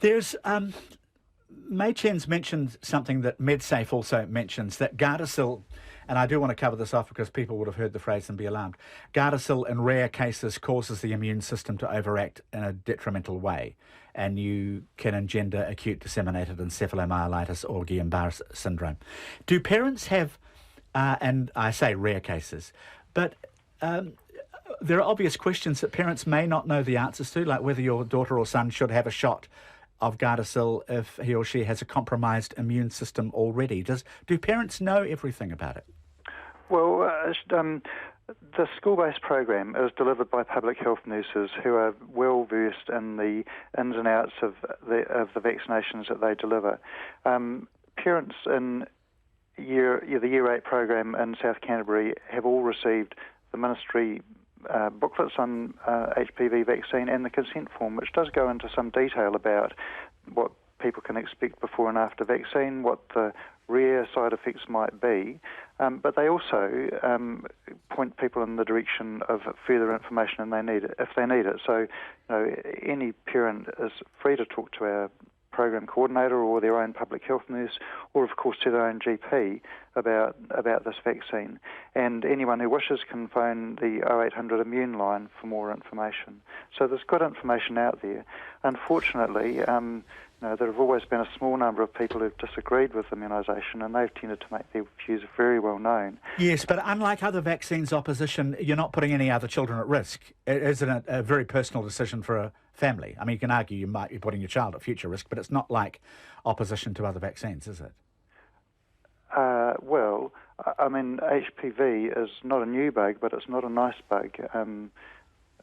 There's May Chen's mentioned something that MedSafe also mentions, that Gardasil, and I do want to cover this off because people would have heard the phrase and be alarmed. Gardasil in rare cases causes the immune system to overact in a detrimental way, and you can engender acute disseminated encephalomyelitis or Guillain-Barré syndrome. Do parents have, and I say rare cases, but there are obvious questions that parents may not know the answers to, like whether your daughter or son should have a shot of Gardasil if he or she has a compromised immune system already. Do parents know everything about it? Well, the school-based program is delivered by public health nurses who are well versed in the ins and outs of the vaccinations that they deliver. Parents in the Year 8 program in South Canterbury have all received the ministry booklets on HPV vaccine and the consent form, which does go into some detail about what people can expect before and after vaccine, what the rare side effects might be, but they also point people in the direction of further information if they need it. So, any parent is free to talk to our program coordinator or their own public health nurse, or of course to their own GP about this vaccine. And anyone who wishes can phone the 0800 Immune line for more information. So there's good information out there. Unfortunately, there have always been a small number of people who've disagreed with immunisation, and they've tended to make their views very well known. Yes, but unlike other vaccines opposition, you're not putting any other children at risk. It isn't a very personal decision for a family. I mean, you can argue you might be putting your child at future risk, but it's not like opposition to other vaccines, is it? Well, I mean, HPV is not a new bug, but it's not a nice bug.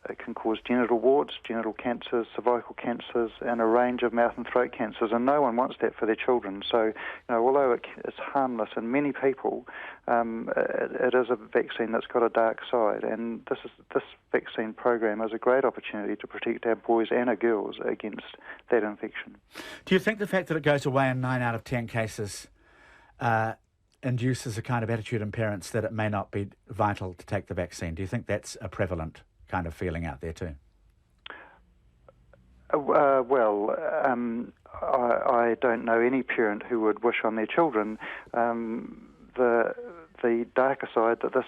It can cause genital warts, genital cancers, cervical cancers, and a range of mouth and throat cancers, and no one wants that for their children. So, although it's harmless in many people, it is a vaccine that's got a dark side, and this vaccine program is a great opportunity to protect our boys and our girls against that infection. Do you think the fact that it goes away in 9 out of 10 cases induces a kind of attitude in parents that it may not be vital to take the vaccine? Do you think that's a prevalent kind of feeling out there too? I don't know any parent who would wish on their children the darker side that this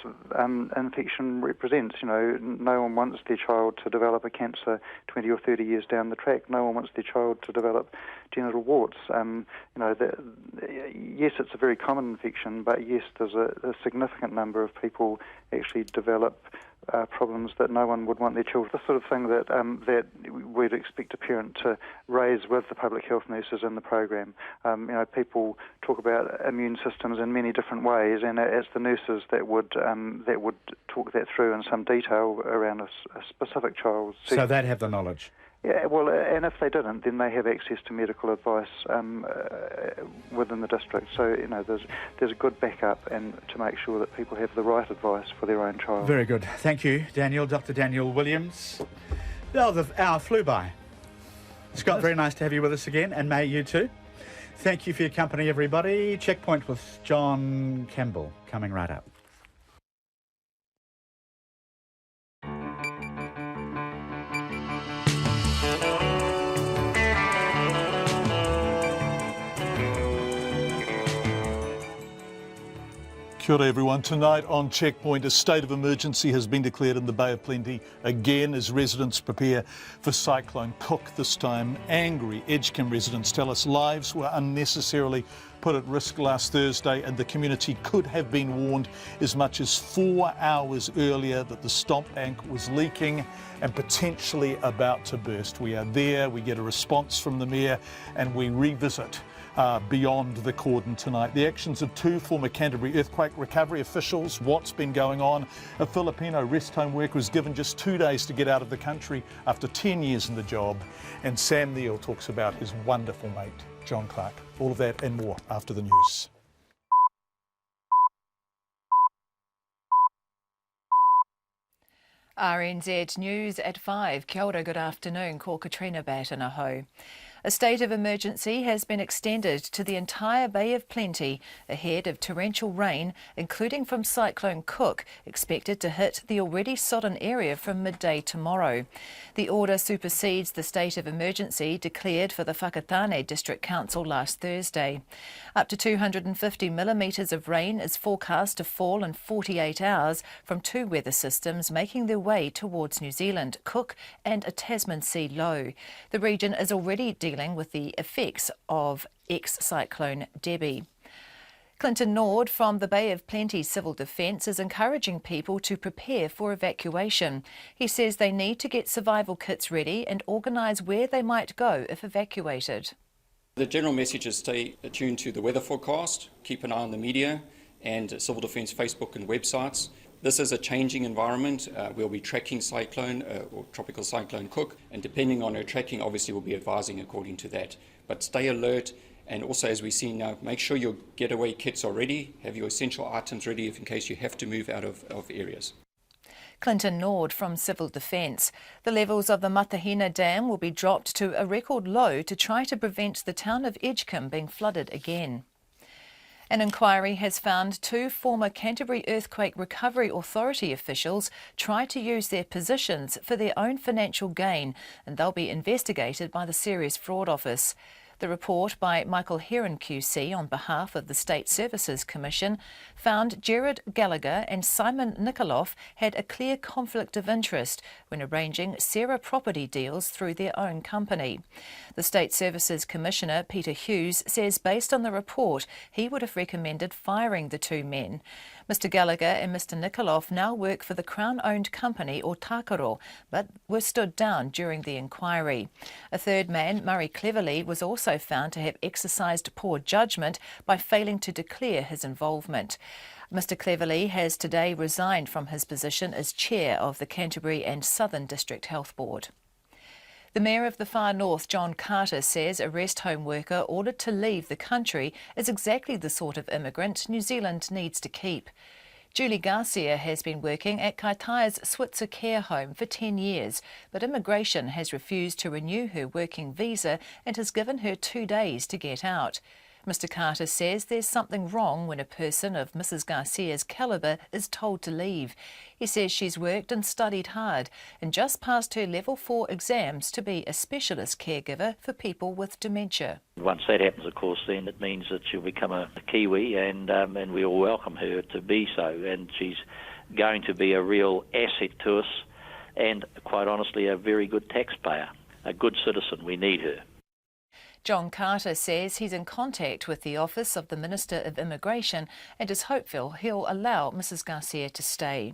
infection represents. No one wants their child to develop a cancer 20 or 30 years down the track. No one wants their child to develop genital warts. Yes, it's a very common infection, but yes, there's a significant number of people actually develop problems that no one would want their children. The sort of thing that we'd expect a parent to raise with the public health nurses in the program. People talk about immune systems in many different ways, and it's the nurses that would talk that through in some detail around a specific child. So they'd have the knowledge. Yeah, well, and if they didn't, then they have access to medical advice within the district. So, there's a good backup and to make sure that people have the right advice for their own child. Very good. Thank you, Daniel. Dr. Daniel Williams. Oh, the hour flew by. Scott, very nice to have you with us again, and May, you too. Thank you for your company, everybody. Checkpoint with John Campbell coming right up. Kia ora everyone. Tonight on Checkpoint, a state of emergency has been declared in the Bay of Plenty again as residents prepare for Cyclone Cook. This time, angry Edgecombe residents tell us lives were unnecessarily put at risk last Thursday, and the community could have been warned as much as 4 hours earlier that the stomp bank was leaking and potentially about to burst. We are there, we get a response from the Mayor, and we revisit beyond the cordon tonight. The actions of 2 former Canterbury earthquake recovery officials, what's been going on. A Filipino rest home worker was given just 2 days to get out of the country after 10 years in the job. And Sam Neill talks about his wonderful mate, John Clark. All of that and more after the news. RNZ News at 5. Kia ora, good afternoon. Ko Katrina Bat in a ho. A state of emergency has been extended to the entire Bay of Plenty ahead of torrential rain, including from Cyclone Cook, expected to hit the already sodden area from midday tomorrow. The order supersedes the state of emergency declared for the Whakatane District Council last Thursday. Up to 250 millimetres of rain is forecast to fall in 48 hours from two weather systems making their way towards New Zealand, Cook and a Tasman Sea low. The region is already dealing with the effects of ex-cyclone Debbie. Clinton Nord from the Bay of Plenty Civil Defence is encouraging people to prepare for evacuation. He says they need to get survival kits ready and organise where they might go if evacuated. The general message is stay attuned to the weather forecast, keep an eye on the media and Civil Defence Facebook and websites. This is a changing environment. We'll be tracking cyclone or tropical cyclone Cook, and depending on her tracking, obviously we'll be advising according to that. But stay alert, and also as we see now, make sure your getaway kits are ready, have your essential items ready in case you have to move out of areas. Clinton Nord from Civil Defence. The levels of the Matahina Dam will be dropped to a record low to try to prevent the town of Edgecombe being flooded again. An inquiry has found two former Canterbury Earthquake Recovery Authority officials tried to use their positions for their own financial gain, and they'll be investigated by the Serious Fraud Office. The report by Michael Heron QC on behalf of the State Services Commission found Gerard Gallagher and Simon Nikoloff had a clear conflict of interest when arranging Sarah property deals through their own company. The State Services Commissioner, Peter Hughes, says based on the report he would have recommended firing the two men. Mr Gallagher and Mr Nikoloff now work for the Crown-owned company or Takaro, but were stood down during the inquiry. A third man, Murray Cleverly, was also found to have exercised poor judgment by failing to declare his involvement. Mr Cleverly has today resigned from his position as chair of the Canterbury and Southern District Health Board. The Mayor of the Far North, John Carter, says a rest home worker ordered to leave the country is exactly the sort of immigrant New Zealand needs to keep. Julie Garcia has been working at Kaitai's Switzer care home for 10 years, but immigration has refused to renew her working visa and has given her 2 days to get out. Mr Carter says there's something wrong when a person of Mrs Garcia's calibre is told to leave. He says she's worked and studied hard and just passed her Level 4 exams to be a specialist caregiver for people with dementia. Once that happens, of course, then it means that she'll become a Kiwi and we all welcome her to be so. And she's going to be a real asset to us and, quite honestly, a very good taxpayer, a good citizen. We need her. John Carter says he's in contact with the Office of the Minister of Immigration and is hopeful he'll allow Mrs Garcia to stay.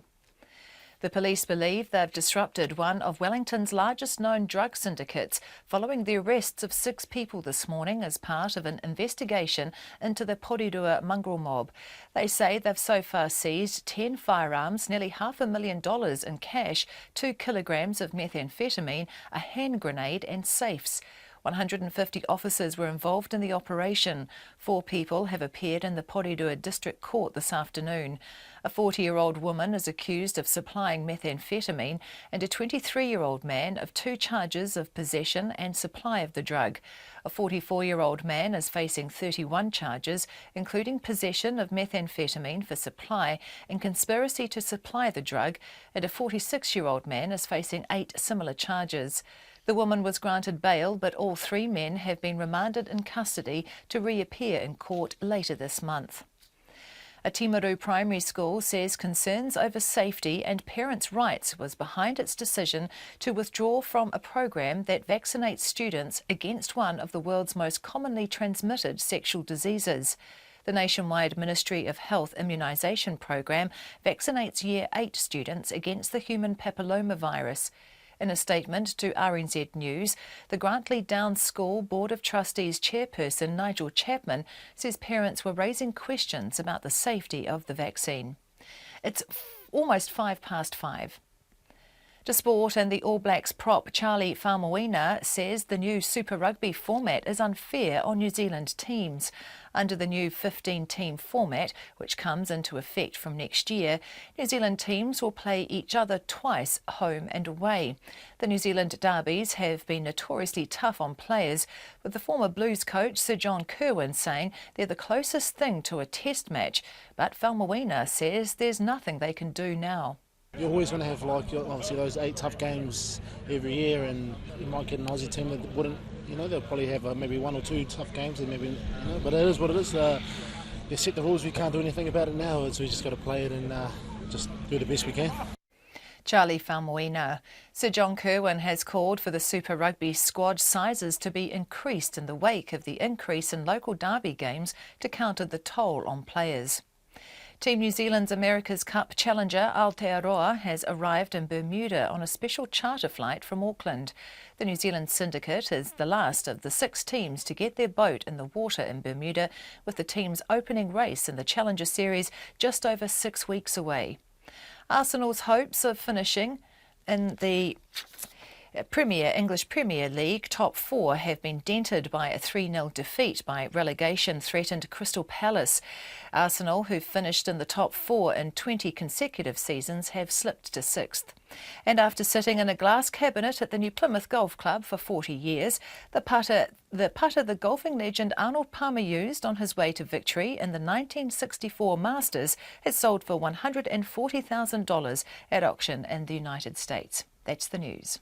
The police believe they've disrupted one of Wellington's largest known drug syndicates following the arrests of 6 people this morning as part of an investigation into the Porirua mongrel mob. They say they've so far seized 10 firearms, nearly $500,000 in cash, 2 kilograms of methamphetamine, a hand grenade and safes. 150 officers were involved in the operation. 4 people have appeared in the Porirua District Court this afternoon. A 40-year-old woman is accused of supplying methamphetamine and a 23-year-old man of 2 charges of possession and supply of the drug. A 44-year-old man is facing 31 charges, including possession of methamphetamine for supply and conspiracy to supply the drug, and a 46-year-old man is facing 8 similar charges. The woman was granted bail, but all 3 men have been remanded in custody to reappear in court later this month. A Timaru primary school says concerns over safety and parents' rights was behind its decision to withdraw from a program that vaccinates students against one of the world's most commonly transmitted sexual diseases. The nationwide Ministry of Health immunisation program vaccinates Year 8 students against the human papillomavirus. In a statement to RNZ News, the Grantley Downs School Board of Trustees chairperson Nigel Chapman says parents were raising questions about the safety of the vaccine. It's almost 5 past 5. To sport, and the All Blacks prop Charlie Faumuina says the new Super Rugby format is unfair on New Zealand teams. Under the new 15-team format, which comes into effect from next year, New Zealand teams will play each other twice, home and away. The New Zealand derbies have been notoriously tough on players, with the former Blues coach Sir John Campbell saying they're the closest thing to a test match. But Faumuina says there's nothing they can do now. You're always going to have, obviously those 8 tough games every year, and you might get an Aussie team that wouldn't, they'll probably have maybe 1 or 2 tough games, and maybe, but it is what it is. They set the rules, we can't do anything about it now, so we just got to play it and just do the best we can. Charlie Faumuina. Sir John Campbell has called for the Super Rugby squad sizes to be increased in the wake of the increase in local derby games to counter the toll on players. Team New Zealand's America's Cup challenger Aotearoa has arrived in Bermuda on a special charter flight from Auckland. The New Zealand syndicate is the last of the 6 teams to get their boat in the water in Bermuda, with the team's opening race in the Challenger Series just over 6 weeks away. Arsenal's hopes of finishing in the English Premier League top 4 have been dented by a 3-0 defeat by relegation-threatened Crystal Palace. Arsenal, who finished in the top 4 in 20 consecutive seasons, have slipped to 6th. And after sitting in a glass cabinet at the New Plymouth Golf Club for 40 years, the putter the golfing legend Arnold Palmer used on his way to victory in the 1964 Masters has sold for $140,000 at auction in the United States. That's the news.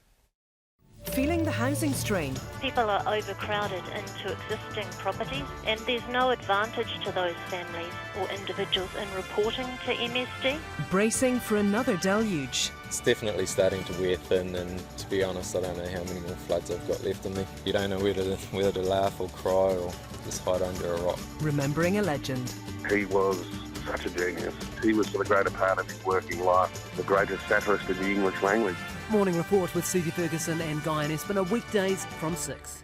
Feeling the housing strain? People are overcrowded into existing properties, and there's no advantage to those families or individuals in reporting to MSD. Bracing for another deluge? It's definitely starting to wear thin, and to be honest, I don't know how many more floods I've got left in me. You don't know whether to laugh or cry or just hide under a rock. Remembering a legend. He was such a genius. He was for the greater part of his working life the greatest satirist in the English language. Morning Report with Susie Ferguson and Guy and Espiner, weekdays from 6.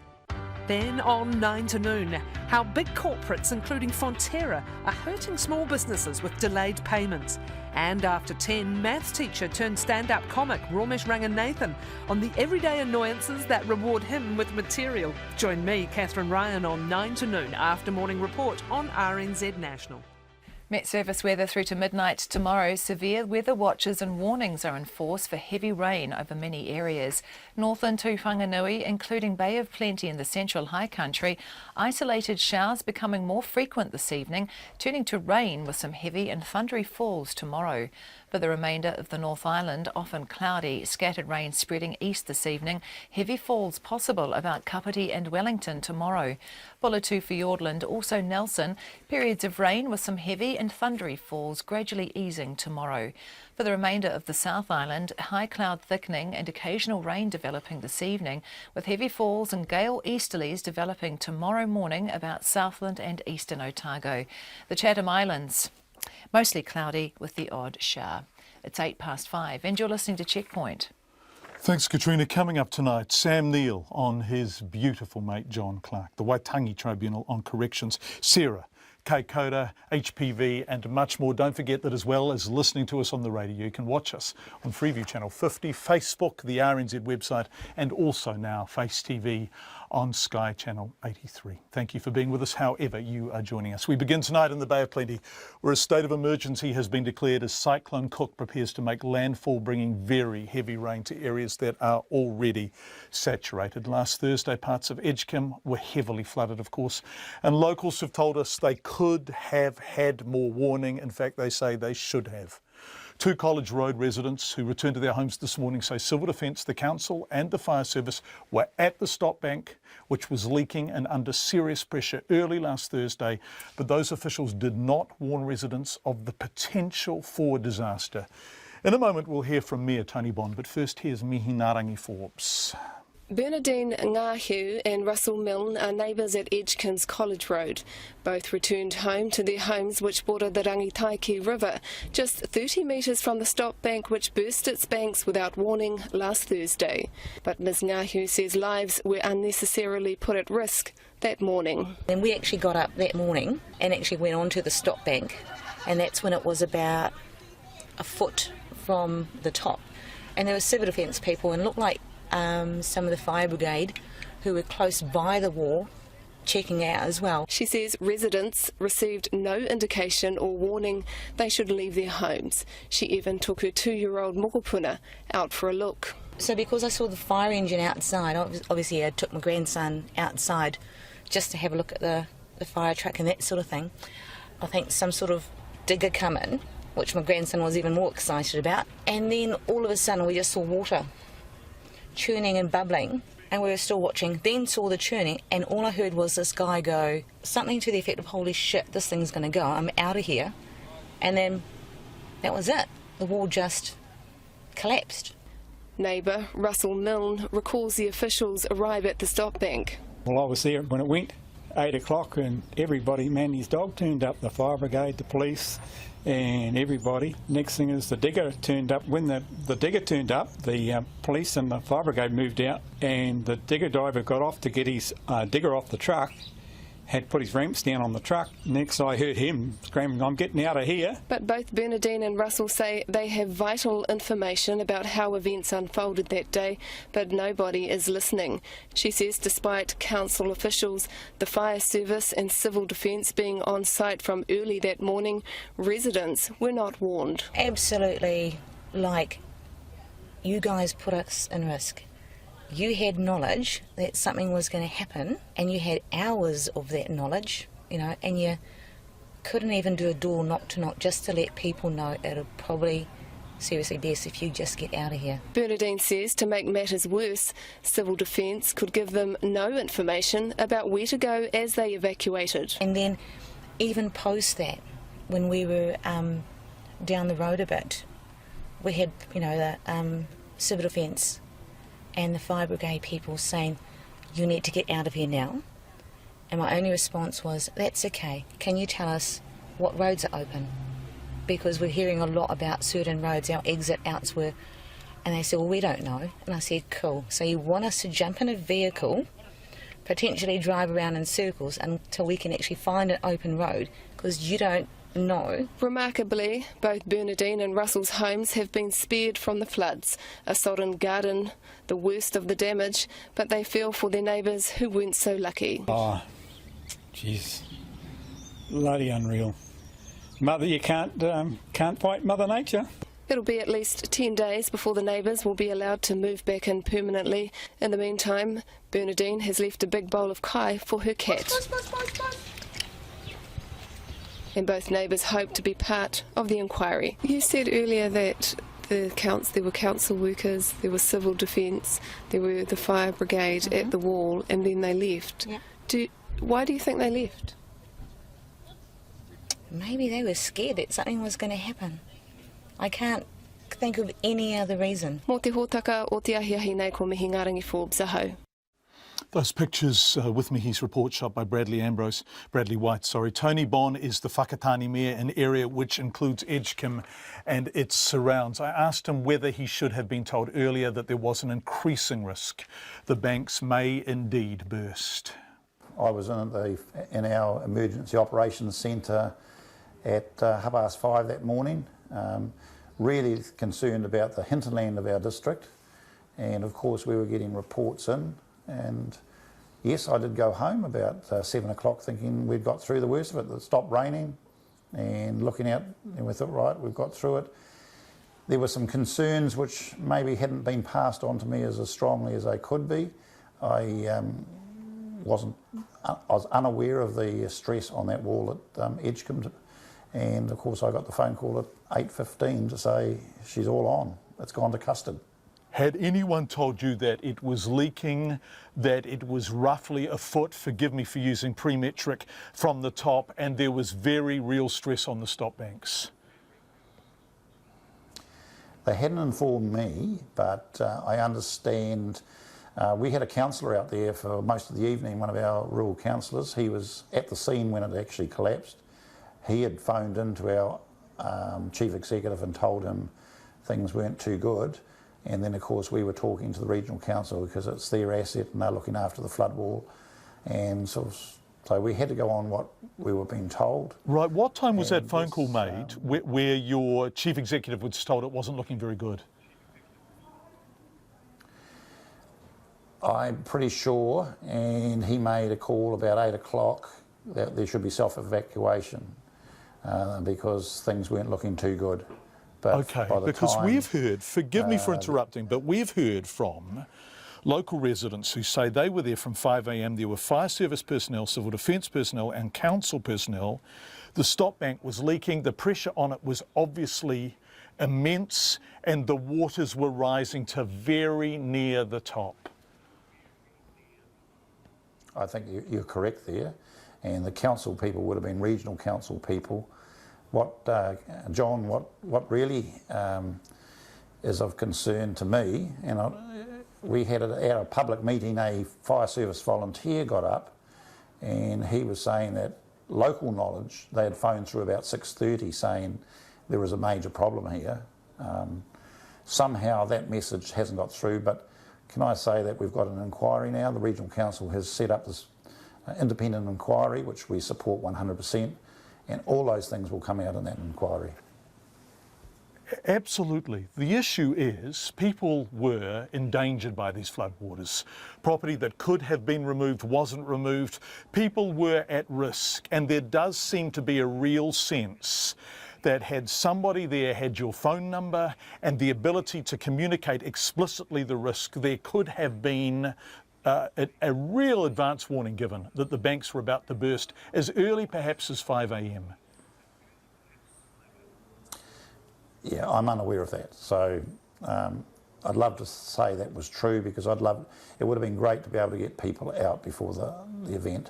Then on 9 to noon, how big corporates including Fonterra are hurting small businesses with delayed payments. And after 10, maths teacher turned stand-up comic Ramesh Ranganathan on the everyday annoyances that reward him with material. Join me, Catherine Ryan, on 9 to noon after Morning Report on RNZ National. Met Service weather through to midnight tomorrow. Severe weather watches and warnings are in force for heavy rain over many areas. Northern to Whanganui, including Bay of Plenty in the central high country. Isolated showers becoming more frequent this evening, turning to rain with some heavy and thundery falls tomorrow. For the remainder of the North Island, often cloudy, scattered rain spreading east this evening. Heavy falls possible about Kapiti and Wellington tomorrow. Bulletu Fiordland, also Nelson, periods of rain with some heavy and thundery falls gradually easing tomorrow. For the remainder of the South Island, high cloud thickening and occasional rain developing this evening, with heavy falls and gale easterlies developing tomorrow morning about Southland and eastern Otago. The Chatham Islands, mostly cloudy with the odd shower. It's 5:08 and you're listening to Checkpoint. Thanks, Katrina. Coming up tonight, Sam Neill on his beautiful mate John Clark, the Waitangi Tribunal on Corrections, Sarah, K-Coda, HPV and much more. Don't forget that as well as listening to us on the radio, you can watch us on Freeview Channel 50, Facebook, the RNZ website and also now Face TV on Sky Channel 83. Thank you for being with us, however you are joining us. We begin tonight in the Bay of Plenty, where a state of emergency has been declared as Cyclone Cook prepares to make landfall, bringing very heavy rain to areas that are already saturated. Last Thursday, parts of Edgecombe were heavily flooded, of course, and locals have told us they could have had more warning. In fact, they say they should have. 2 College Road residents who returned to their homes this morning say Civil Defence, the Council and the Fire Service were at the stop bank, which was leaking and under serious pressure early last Thursday, but those officials did not warn residents of the potential for disaster. In a moment we'll hear from Mayor Tony Bond, but first here's Mihi Narangi Forbes. Bernadine Ngahu and Russell Milne are neighbours at Edgecombe's College Road. Both returned home to their homes which border the Rangitaiki River, just 30 metres from the stop bank which burst its banks without warning last Thursday. But Ms Ngahu says lives were unnecessarily put at risk that morning. And we actually got up that morning and actually went onto the stop bank, and that's when it was about a foot from the top. And there were civil defence people, and looked like some of the fire brigade who were close by the wall checking out as well. She says residents received no indication or warning they should leave their homes. She even took her 2-year-old mokopuna out for a look. So because I saw the fire engine outside, obviously I took my grandson outside just to have a look at the fire truck and that sort of thing. I think some sort of digger come in, which my grandson was even more excited about, and then all of a sudden we just saw water churning and bubbling, and we were still watching, then saw the churning, and all I heard was this guy go something to the effect of, holy shit, this thing's going to go, I'm out of here. And then that was it. The wall just collapsed. Neighbour Russell Milne recalls the officials arrive at the stop bank. Well, I was there when it went, 8 o'clock, and everybody, man, his dog turned up, the fire brigade, the police, and everybody. Next thing is the digger turned up. When the digger turned up, the police and the fire brigade moved out, and the digger driver got off to get his digger off the truck, had put his ramps down on the truck. Next I heard him screaming, I'm getting out of here. But both Bernadine and Russell say they have vital information about how events unfolded that day, but nobody is listening. She says despite council officials, the fire service and civil defence being on site from early that morning, residents were not warned. Absolutely, like, you guys put us in risk. You had knowledge that something was going to happen, and you had hours of that knowledge, you know, and you couldn't even do a door knock to knock just to let people know it would probably seriously best if you just get out of here. Bernadine says to make matters worse, civil defence could give them no information about where to go as they evacuated. And then even post that, when we were down the road a bit, we had, you know, the civil defence and the fire brigade people saying, you need to get out of here now. And my only response was, that's okay. Can you tell us what roads are open? Because we're hearing a lot about certain roads, our exit outs were. And they said, well, we don't know. And I said, cool. So you want us to jump in a vehicle, potentially drive around in circles until we can actually find an open road, because you don't know. Remarkably, both Bernadine and Russell's homes have been spared from the floods. A sodden garden, the worst of the damage, but they feel for their neighbours who weren't so lucky. Oh, jeez, bloody unreal. Mother, you can't fight Mother Nature. It'll be at least 10 days before the neighbours will be allowed to move back in permanently. In the meantime, Bernadine has left a big bowl of kai for her cat. And both neighbours hope to be part of the inquiry. You said earlier that there were council workers, there was civil defence, there were the fire brigade at the wall, and then they left. Yeah. Why do you think they left? Maybe they were scared that something was going to happen. I can't think of any other reason. Mō te hōtaka o te ahiahi nei ko mihi Ngārangi Forbes, ahau. Those pictures with me, his report shot by Bradley White. Tony Bon is the Whakatane Mayor, an area which includes Edgecombe and its surrounds. I asked him whether he should have been told earlier that there was an increasing risk the banks may indeed burst. I was in our emergency operations centre at 5:30 that morning, really concerned about the hinterland of our district, and of course we were getting reports in. And yes, I did go home about 7 o'clock thinking we'd got through the worst of it. It stopped raining, and looking out, and we thought, right, we've got through it. There were some concerns which maybe hadn't been passed on to me as strongly as they could be. I was unaware of the stress on that wall at Edgecombe, and of course I got the phone call at 8:15 to say she's all on. It's gone to custard. Had anyone told you that it was leaking, that it was roughly a foot, forgive me for using pre-metric, from the top, and there was very real stress on the stop banks? They hadn't informed me, but I understand we had a councillor out there for most of the evening, one of our rural councillors. He was at the scene when it actually collapsed. He had phoned into our chief executive and told him things weren't too good. And then, of course, we were talking to the regional council because it's their asset and they're looking after the flood wall. And so we had to go on what we were being told. Right. What time was that phone call made where your chief executive was told it wasn't looking very good? I'm pretty sure, and he made a call about 8 o'clock that there should be self-evacuation because things weren't looking too good. But okay, by the because time, we've heard, forgive me for interrupting, but we've heard from local residents who say they were there from 5 a.m. There were fire service personnel, civil defence personnel and council personnel. The stop bank was leaking, the pressure on it was obviously immense, and the waters were rising to very near the top. I think you're correct there, and the council people would have been regional council people. John, what really is of concern to me, and we had at a public meeting, a fire service volunteer got up and he was saying that local knowledge, they had phoned through about 6:30 saying there was a major problem here. Somehow that message hasn't got through, but can I say that we've got an inquiry now? The Regional Council has set up this independent inquiry, which we support 100%, and all those things will come out in that inquiry. Absolutely. The issue is people were endangered by these floodwaters. Property that could have been removed wasn't removed. People were at risk, and there does seem to be a real sense that had somebody there had your phone number and the ability to communicate explicitly the risk, there could have been a real advance warning given that the banks were about to burst as early perhaps as 5 a.m. Yeah, I'm unaware of that. So I'd love to say that was true because it would have been great to be able to get people out before the event.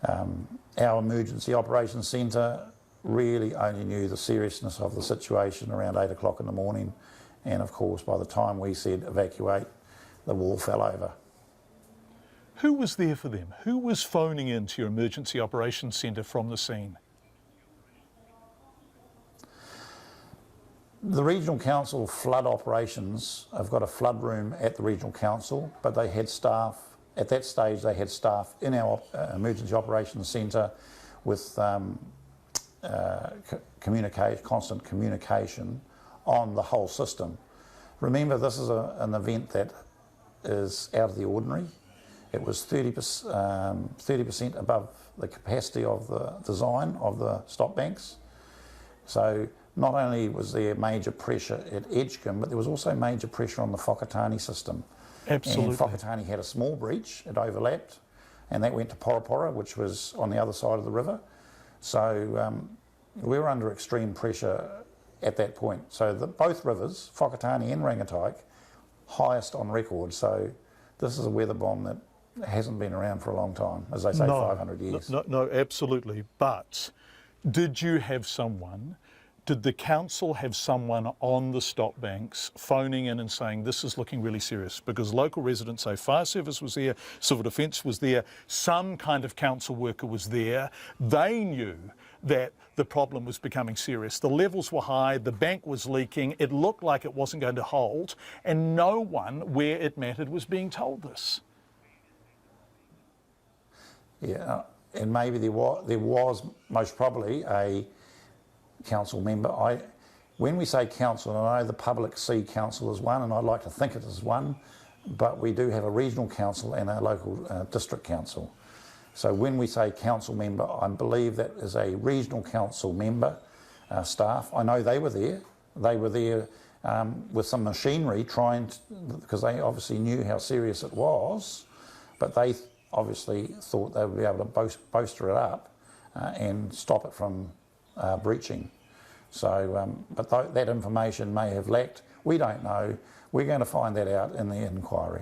Our Emergency Operations Centre really only knew the seriousness of the situation around 8 o'clock in the morning, and of course by the time we said evacuate, the wall fell over. Who was there for them? Who was phoning into your Emergency Operations Centre from the scene? The Regional Council flood operations have got a flood room at the Regional Council, but they had staff, at that stage they had staff in our Emergency Operations Centre with constant communication on the whole system. Remember, this is an event that is out of the ordinary. It was 30% above the capacity of the design of the stop banks. So not only was there major pressure at Edgecombe, but there was also major pressure on the Whakatane system. Absolutely. And Whakatane had a small breach, it overlapped, and that went to Porapora, which was on the other side of the river. So we were under extreme pressure at that point. So both rivers, Whakatane and Rangataiki, highest on record. So this is a weather bomb that hasn't been around for a long time, as they say, 500 years. No, absolutely. But did the council have someone on the stop banks phoning in and saying this is looking really serious? Because local residents say fire service was there, civil defence was there, some kind of council worker was there. They knew that the problem was becoming serious. The levels were high, the bank was leaking, it looked like it wasn't going to hold, and no one where it mattered was being told this. Yeah, and maybe there was most probably a council member. When we say council, and I know the public see council as one, and I'd like to think it as one, but we do have a regional council and a local district council. So when we say council member, I believe that is a regional council member, staff. I know they were there. They were there with some machinery because they obviously knew how serious it was, but they obviously thought they would be able to bolster it up and stop it from breaching. So, but that information may have lacked. We don't know. We're going to find that out in the inquiry.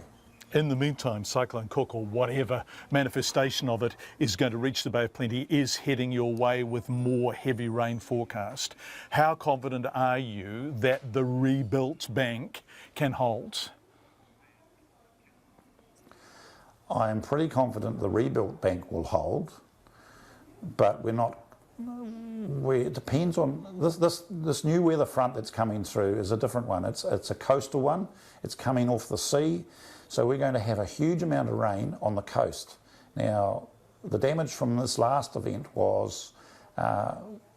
In the meantime, Cyclone Cook, or whatever manifestation of it is going to reach the Bay of Plenty, is heading your way with more heavy rain forecast. How confident are you that the rebuilt bank can hold? I am pretty confident the rebuilt bank will hold, but we're not. It depends on this new weather front that's coming through is a different one. It's a coastal one. It's coming off the sea, so we're going to have a huge amount of rain on the coast. Now, the damage from this last event was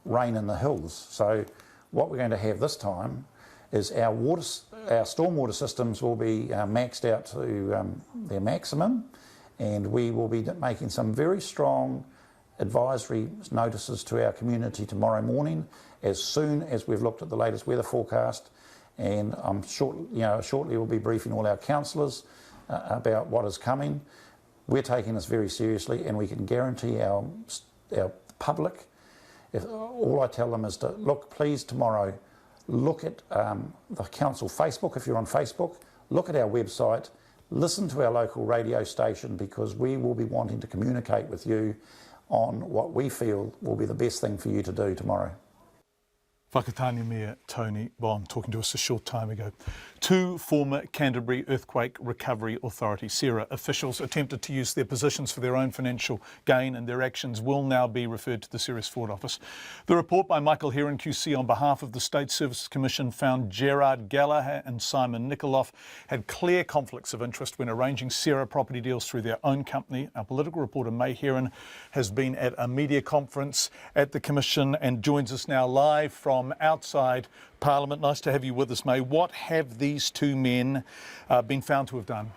rain in the hills. So what we're going to have this time is our stormwater systems will be maxed out to their maximum, and we will be making some very strong advisory notices to our community tomorrow morning as soon as we've looked at the latest weather forecast, and shortly we'll be briefing all our councillors about what is coming. We're taking this very seriously, and we can guarantee our public, if all I tell them is to look, please tomorrow, look at the council Facebook if you're on Facebook, look at our website, listen to our local radio station, because we will be wanting to communicate with you on what we feel will be the best thing for you to do tomorrow. Whakatane Mayor Tony Bond talking to us a short time ago. Two former Canterbury Earthquake Recovery Authority, CERA, officials attempted to use their positions for their own financial gain, and their actions will now be referred to the Serious Fraud Office. The report by Michael Heron QC on behalf of the State Services Commission found Gerard Gallagher and Simon Nikoloff had clear conflicts of interest when arranging CERA property deals through their own company. Our political reporter May Heron has been at a media conference at the Commission and joins us now live from outside Parliament. Nice to have you with us, May. What have these two men been found to have done?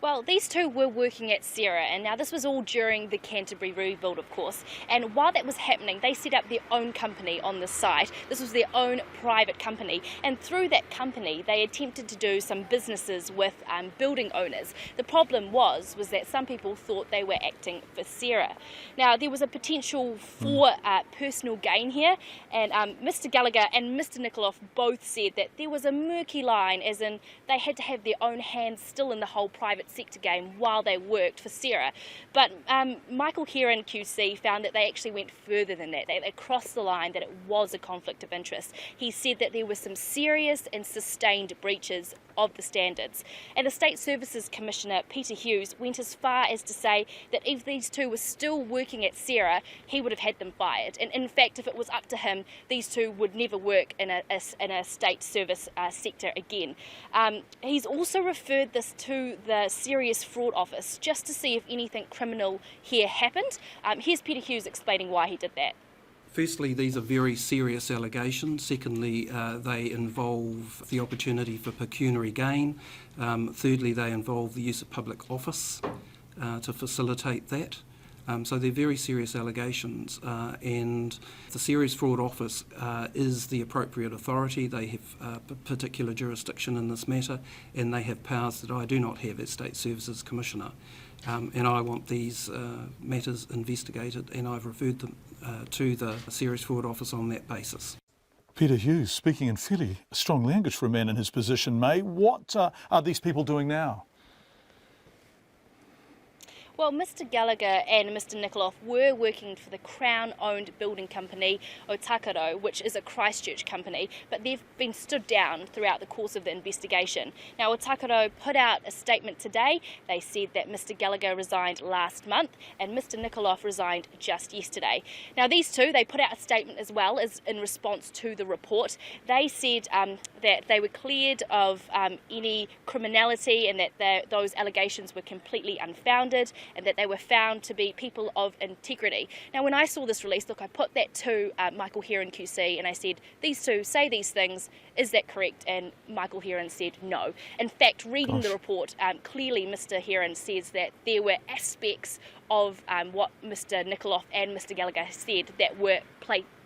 Well, these two were working at CERA, and now this was all during the Canterbury rebuild, of course. And while that was happening, they set up their own company on the site. This was their own private company, and through that company, they attempted to do some businesses with building owners. The problem was that some people thought they were acting for CERA. Now, there was a potential for personal gain here, and Mr. Gallagher and Mr. Nikoloff both said that there was a murky line, as in they had to have their own hands still in the whole private sector game while they worked for CERA. But Michael Heron QC found that they actually went further than that. They crossed the line, that it was a conflict of interest. He said that there were some serious and sustained breaches of the standards. And the State Services Commissioner, Peter Hughes, went as far as to say that if these two were still working at CERA, he would have had them fired. And in fact, if it was up to him, these two would never work in a state service sector again. He's also referred this to the Serious Fraud Office just to see if anything criminal here happened. Here's Peter Hughes explaining why he did that. Firstly, these are very serious allegations. Secondly, they involve the opportunity for pecuniary gain. Thirdly, they involve the use of public office to facilitate that. So they're very serious allegations, and the Serious Fraud Office is the appropriate authority. They have particular jurisdiction in this matter, and they have powers that I do not have as State Services Commissioner. And I want these matters investigated, and I've referred them to the Serious Fraud Office on that basis. Peter Hughes, speaking in fairly strong language for a man in his position, May. What are these people doing now? Well, Mr. Gallagher and Mr. Nikoloff were working for the Crown-owned building company Otakaro, which is a Christchurch company, but they've been stood down throughout the course of the investigation. Now, Otakaro put out a statement today. They said that Mr. Gallagher resigned last month and Mr. Nikoloff resigned just yesterday. Now, these two, they put out a statement as well as in response to the report. They said that they were cleared of any criminality and that those allegations were completely unfounded, and that they were found to be people of integrity. Now, when I saw this release, look, I put that to Michael Heron QC, and I said, these two say these things, is that correct? And Michael Heron said no. In fact, reading the report, clearly Mr. Heron says that there were aspects of what Mr. Nikoloff and Mr. Gallagher said that were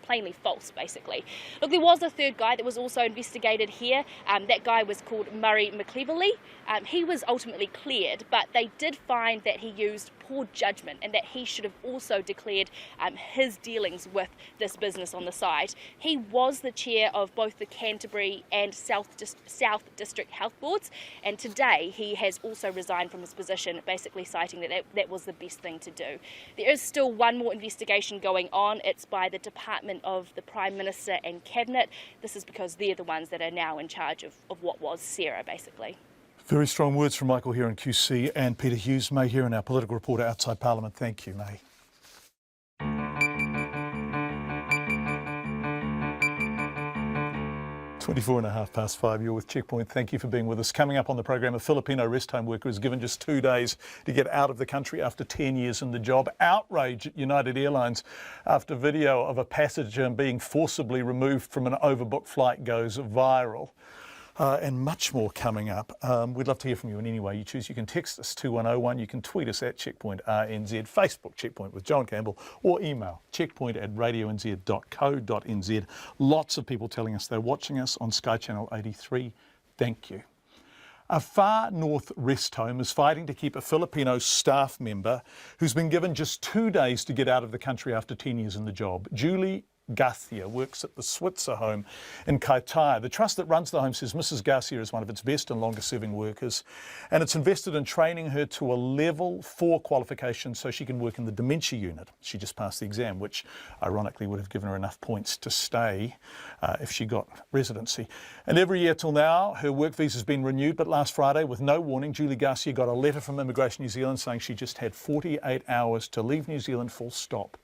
plainly false, basically. Look, there was a third guy that was also investigated here. That guy was called Murray McCleverley. He was ultimately cleared, but they did find that he used poor judgment and that he should have also declared his dealings with this business on the side. He was the chair of both the Canterbury and South District Health Boards, and today he has also resigned from his position, basically citing that was the best thing to do. There is still one more investigation going on. It's by the Department of the Prime Minister and Cabinet. This is because they're the ones that are now in charge of what was CERA, basically. Very strong words from Michael Heron QC and Peter Hughes. May Heron, our political reporter outside Parliament. Thank you, May. 5:24, you're with Checkpoint. Thank you for being with us. Coming up on the program, a Filipino rest home worker is given just 2 days to get out of the country after 10 years in the job. Outrage at United Airlines after video of a passenger being forcibly removed from an overbooked flight goes viral. And much more coming up. We'd love to hear from you in any way you choose. You can text us 2101, you can tweet us at Checkpoint RNZ, Facebook Checkpoint with John Campbell, or email checkpoint@radionz.co.nz. Lots of people telling us they're watching us on Sky Channel 83. Thank you. A far north rest home is fighting to keep a Filipino staff member who's been given just 2 days to get out of the country after 10 years in the job. Julie Garcia works at the Switzer home in Kaitaia. The trust that runs the home says Mrs. Garcia is one of its best and longest serving workers, and it's invested in training her to a level 4 qualification so she can work in the dementia unit. She just passed the exam, which ironically would have given her enough points to stay if she got residency. And every year till now, her work visa has been renewed, but last Friday, with no warning, Julie Garcia got a letter from Immigration New Zealand saying she just had 48 hours to leave New Zealand, full stop.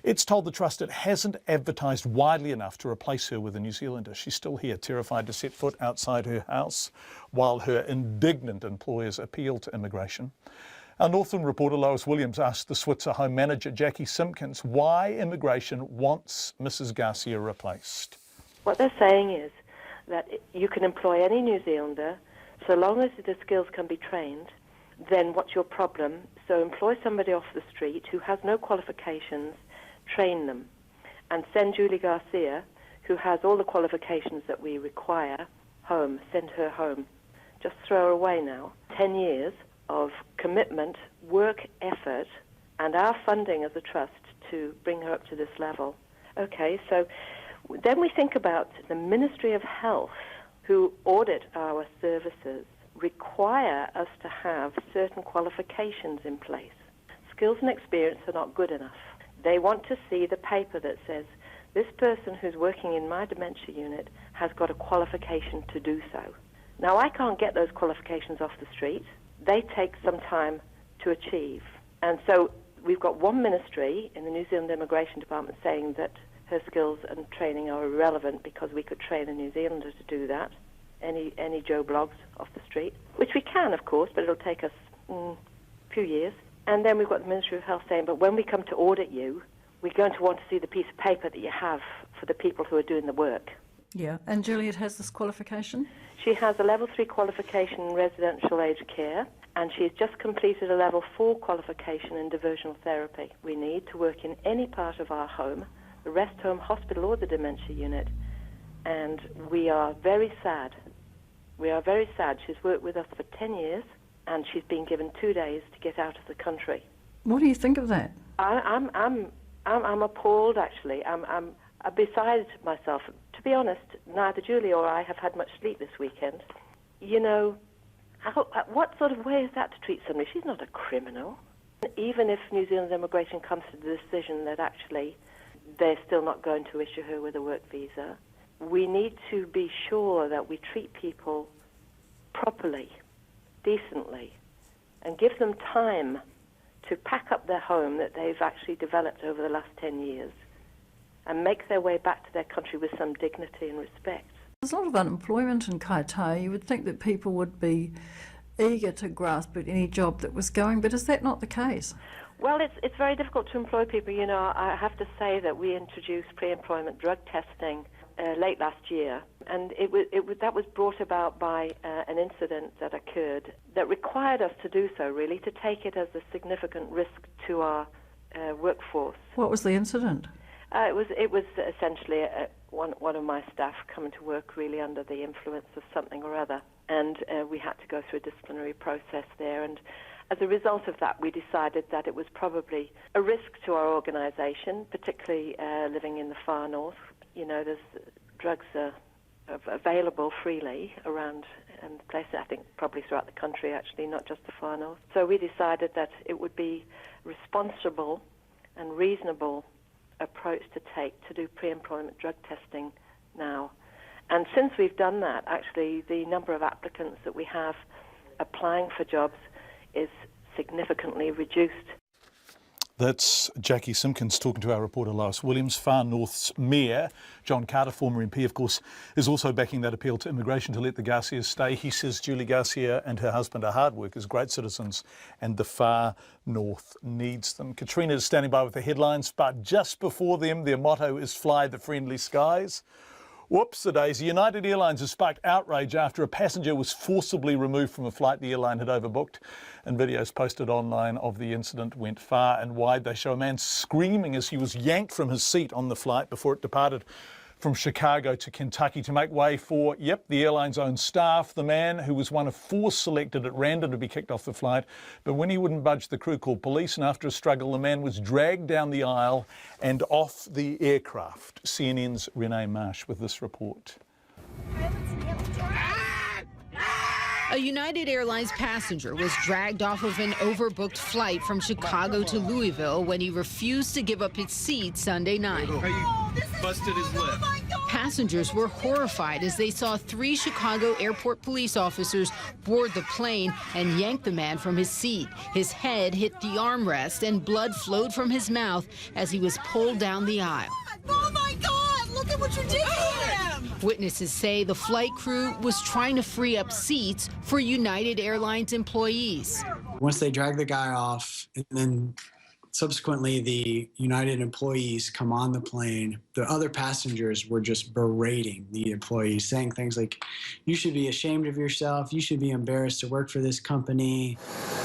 It's told the trust it hasn't advertised widely enough to replace her with a New Zealander. She's still here, terrified to set foot outside her house, while her indignant employers appeal to immigration. Our Northland reporter Lois Williams asked the Switzer home manager Jackie Simpkins why immigration wants Mrs. Garcia replaced. What they're saying is that you can employ any New Zealander so long as the skills can be trained. Then what's your problem? So employ somebody off the street who has no qualifications, train them, and send Julie Garcia, who has all the qualifications that we require, home. Send her home. Just throw her away now. 10 years of commitment, work, effort, and our funding as a trust to bring her up to this level. Okay, so then we think about the Ministry of Health, who audit our services, require us to have certain qualifications in place. Skills and experience are not good enough. They want to see the paper that says, this person who's working in my dementia unit has got a qualification to do so. Now, I can't get those qualifications off the street. They take some time to achieve. And so we've got one ministry in the New Zealand Immigration Department saying that her skills and training are irrelevant because we could train a New Zealander to do that, any Joe Bloggs off the street, which we can, of course, but it'll take us a few years. And then we've got the Ministry of Health saying, but when we come to audit you, we're going to want to see the piece of paper that you have for the people who are doing the work. Yeah, and Juliet has this qualification? She has a level 3 qualification in residential aged care, and she's just completed a level 4 qualification in diversional therapy. We need to work in any part of our home, the rest home, hospital, or the dementia unit, and we are very sad. We are very sad. She's worked with us for 10 years, and she's been given 2 days to get out of the country. What do you think of that? I'm appalled, actually. I'm beside myself. To be honest, neither Julie or I have had much sleep this weekend. You know, what sort of way is that to treat somebody? She's not a criminal. Even if New Zealand's immigration comes to the decision that actually they're still not going to issue her with a work visa, we need to be sure that we treat people properly, decently, and give them time to pack up their home that they've actually developed over the last 10 years and make their way back to their country with some dignity and respect. There's a lot of unemployment in Kaitaia. You would think that people would be eager to grasp at any job that was going, but is that not the case? Well, it's very difficult to employ people. You know, I have to say that we introduced pre-employment drug testing late last year, and that was brought about by an incident that occurred that required us to do so, really, to take it as a significant risk to our workforce. What was the incident? It was essentially one of my staff coming to work really under the influence of something or other, and we had to go through a disciplinary process there, and as a result of that, we decided that it was probably a risk to our organisation, particularly living in the far north. You know, there's drugs are available freely around places, I think probably throughout the country, actually, not just the far north. So we decided that it would be responsible and reasonable approach to take to do pre-employment drug testing now. And since we've done that, actually, the number of applicants that we have applying for jobs is significantly reduced. That's Jackie Simpkins talking to our reporter Lois Williams. Far North's Mayor, John Carter, former MP, of course, is also backing that appeal to immigration to let the Garcias stay. He says Julie Garcia and her husband are hard workers, great citizens, and the Far North needs them. Katrina is standing by with the headlines, but just before them, their motto is Fly the Friendly Skies. Whoops-a-daisy. United Airlines has sparked outrage after a passenger was forcibly removed from a flight the airline had overbooked. And videos posted online of the incident went far and wide. They show a man screaming as he was yanked from his seat on the flight before it departed from Chicago to Kentucky to make way for, the airline's own staff. The man, who was one of 4 selected at random to be kicked off the flight, but when he wouldn't budge, the crew called police, and after a struggle, the man was dragged down the aisle and off the aircraft. CNN's Renee Marsh with this report. A United Airlines passenger was dragged off of an overbooked flight from Chicago to Louisville when he refused to give up his seat Sunday night. Busted his lip. Passengers were horrified as they saw 3 Chicago airport police officers board the plane and yank the man from his seat. His head hit the armrest and blood flowed from his mouth as he was pulled down the aisle. Oh my God, look at what you did to him! Witnesses say the flight crew was trying to free up seats for United Airlines employees. Once they drag the guy off, and then subsequently the United employees come on the plane, the other passengers were just berating the employees, saying things like, "You should be ashamed of yourself. You should be embarrassed to work for this company."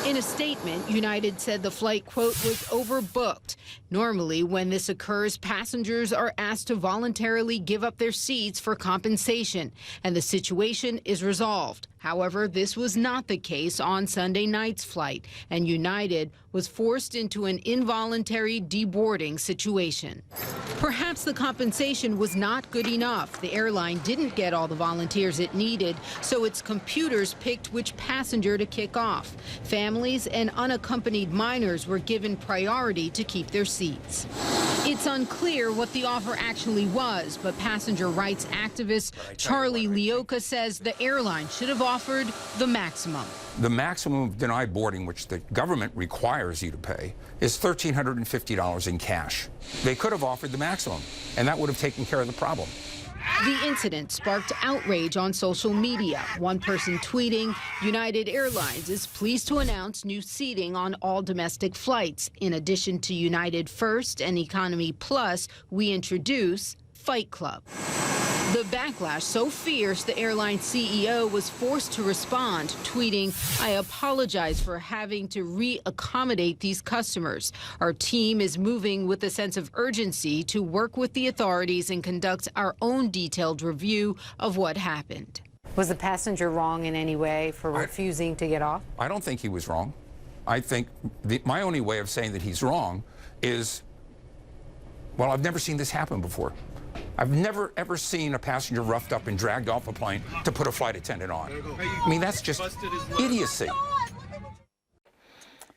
In a statement, United said the flight, quote, was overbooked. Normally, when this occurs, passengers are asked to voluntarily give up their seats for compensation, and the situation is resolved. However, this was not the case on Sunday night's flight, and United was forced into an involuntary deboarding situation. Perhaps the compensation was not good enough. The airline didn't get all the volunteers it needed, so its computers picked which passenger to kick off. Families and unaccompanied minors were given priority to keep their seats. It's unclear what the offer actually was, but passenger rights activist Charlie Leoka says the airline should have offered the maximum. The maximum of denied boarding, which the government requires you to pay, is $1,350 in cash. They could have offered the maximum, and that would have taken care of the problem. The incident sparked outrage on social media. One person tweeting, United Airlines is pleased to announce new seating on all domestic flights. In addition to United First and Economy Plus, we introduce Fight Club. The backlash so fierce, the airline CEO was forced to respond, tweeting, "I apologize for having to re-accommodate these customers. Our team is moving with a sense of urgency to work with the authorities and conduct our own detailed review of what happened." Was the passenger wrong in any way for refusing to get off? I don't think he was wrong. I think my only way of saying that he's wrong is, well, I've never seen this happen before. I've never, ever seen a passenger roughed up and dragged off a plane to put a flight attendant on. I mean, that's just idiocy.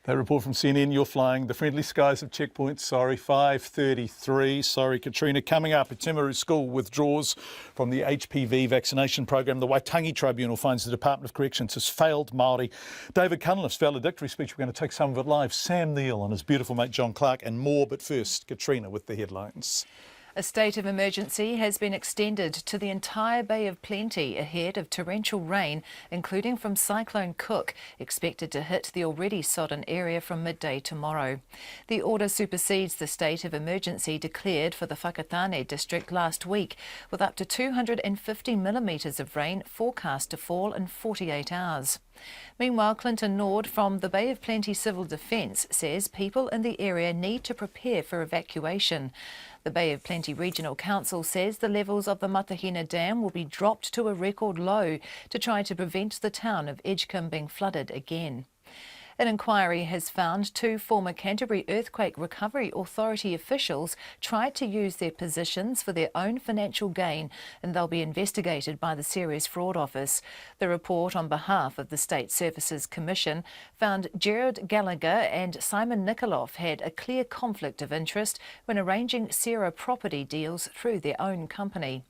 That report from CNN, you're flying the friendly skies of checkpoints. Sorry, 5:33. Sorry, Katrina. Coming up, a Timaru school withdraws from the HPV vaccination program. The Waitangi Tribunal finds the Department of Corrections has failed Māori. David Cunliffe's valedictory speech, we're going to take some of it live. Sam Neill and his beautiful mate John Clark and more. But first, Katrina with the headlines. A state of emergency has been extended to the entire Bay of Plenty ahead of torrential rain, including from Cyclone Cook, expected to hit the already sodden area from midday tomorrow. The order supersedes the state of emergency declared for the Whakatane district last week, with up to 250 millimetres of rain forecast to fall in 48 hours. Meanwhile, Clinton Nord from the Bay of Plenty Civil Defence says people in the area need to prepare for evacuation. The Bay of Plenty Regional Council says the levels of the Matahina Dam will be dropped to a record low to try to prevent the town of Edgecombe being flooded again. An inquiry has found 2 former Canterbury Earthquake Recovery Authority officials tried to use their positions for their own financial gain, and they'll be investigated by the Serious Fraud Office. The report on behalf of the State Services Commission found Gerard Gallagher and Simon Nikoloff had a clear conflict of interest when arranging Sierra property deals through their own company.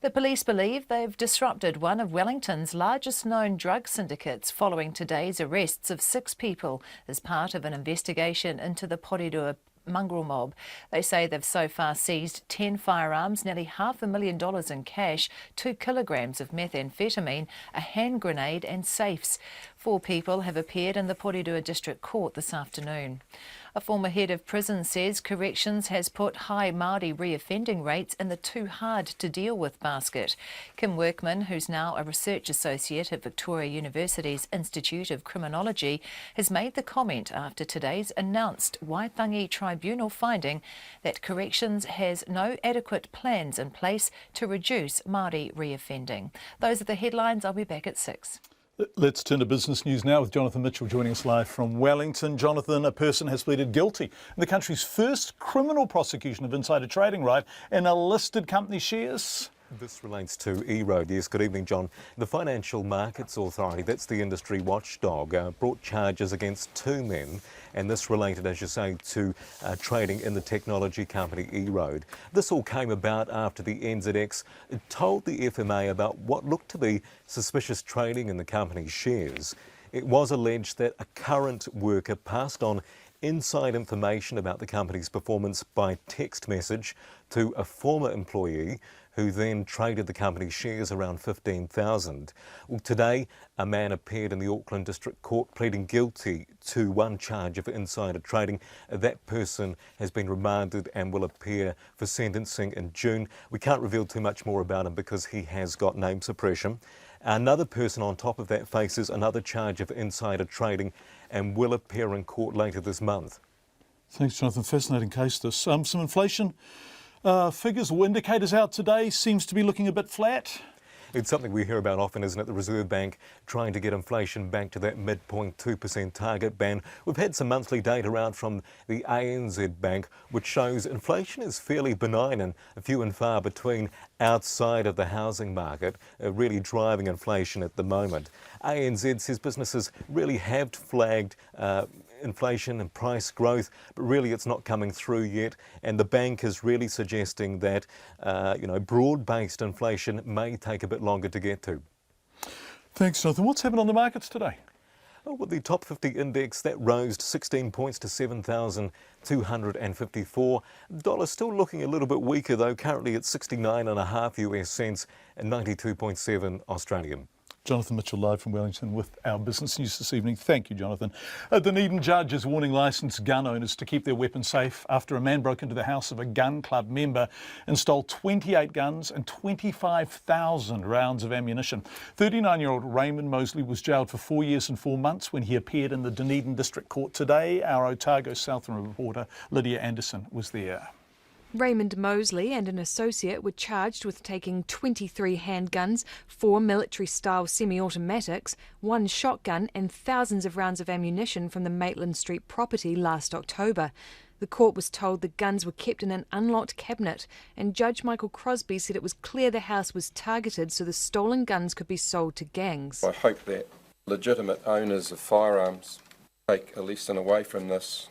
The police believe they've disrupted one of Wellington's largest known drug syndicates following today's arrests of 6 people as part of an investigation into the Porirua mongrel mob. They say they've so far seized 10 firearms, nearly $500,000 in cash, 2 kilograms of methamphetamine, a hand grenade and safes. 4 people have appeared in the Porirua District Court this afternoon. A former head of prison says corrections has put high Māori reoffending rates in the too hard to deal with basket. Kim Workman, who's now a research associate at Victoria University's Institute of Criminology, has made the comment after today's announced Waitangi Tribunal finding that corrections has no adequate plans in place to reduce Māori reoffending. Those are the headlines. I'll be back at 6. Let's turn to business news now with Jonathan Mitchell joining us live from Wellington. Jonathan, a person has pleaded guilty in the country's first criminal prosecution of insider trading, right, in a listed company shares. This relates to EROAD. Yes, good evening, John. The Financial Markets Authority, that's the industry watchdog, brought charges against 2 men, and this related, as you say, to trading in the technology company EROAD. This all came about after the NZX told the FMA about what looked to be suspicious trading in the company's shares. It was alleged that a current worker passed on inside information about the company's performance by text message to a former employee who then traded the company's shares around 15,000. Well, today, a man appeared in the Auckland District Court pleading guilty to 1 charge of insider trading. That person has been remanded and will appear for sentencing in June. We can't reveal too much more about him because he has got name suppression. Another person on top of that faces another charge of insider trading and will appear in court later this month. Thanks, Jonathan. Fascinating case this. Some inflation figures or indicators out today, seems to be looking a bit flat. It's something we hear about often, isn't it? The Reserve Bank trying to get inflation back to that midpoint 2% target band. We've had some monthly data out from the RNZ Bank, which shows inflation is fairly benign and few and far between outside of the housing market, really driving inflation at the moment. RNZ says businesses really have flagged inflation and price growth, but really it's not coming through yet, and the bank is really suggesting that broad-based inflation may take a bit longer to get to. Thanks, Jonathan. What's happened on the markets today? Well, the top 50 index, that rose 16 points to 7,254. Dollar still looking a little bit weaker though, currently at 69.5 US cents and 92.7 Australian. Jonathan Mitchell live from Wellington with our business news this evening. Thank you, Jonathan. A Dunedin judge is warning licensed gun owners to keep their weapons safe after a man broke into the house of a gun club member and stole 28 guns and 25,000 rounds of ammunition. 39-year-old Raymond Mosley was jailed for 4 years and 4 months when he appeared in the Dunedin District Court today. Our Otago Southern reporter Lydia Anderson was there. Raymond Mosley and an associate were charged with taking 23 handguns, 4 military-style semi-automatics, 1 shotgun and thousands of rounds of ammunition from the Maitland Street property last October. The court was told the guns were kept in an unlocked cabinet, and Judge Michael Crosby said it was clear the house was targeted so the stolen guns could be sold to gangs. I hope that legitimate owners of firearms take a lesson away from this,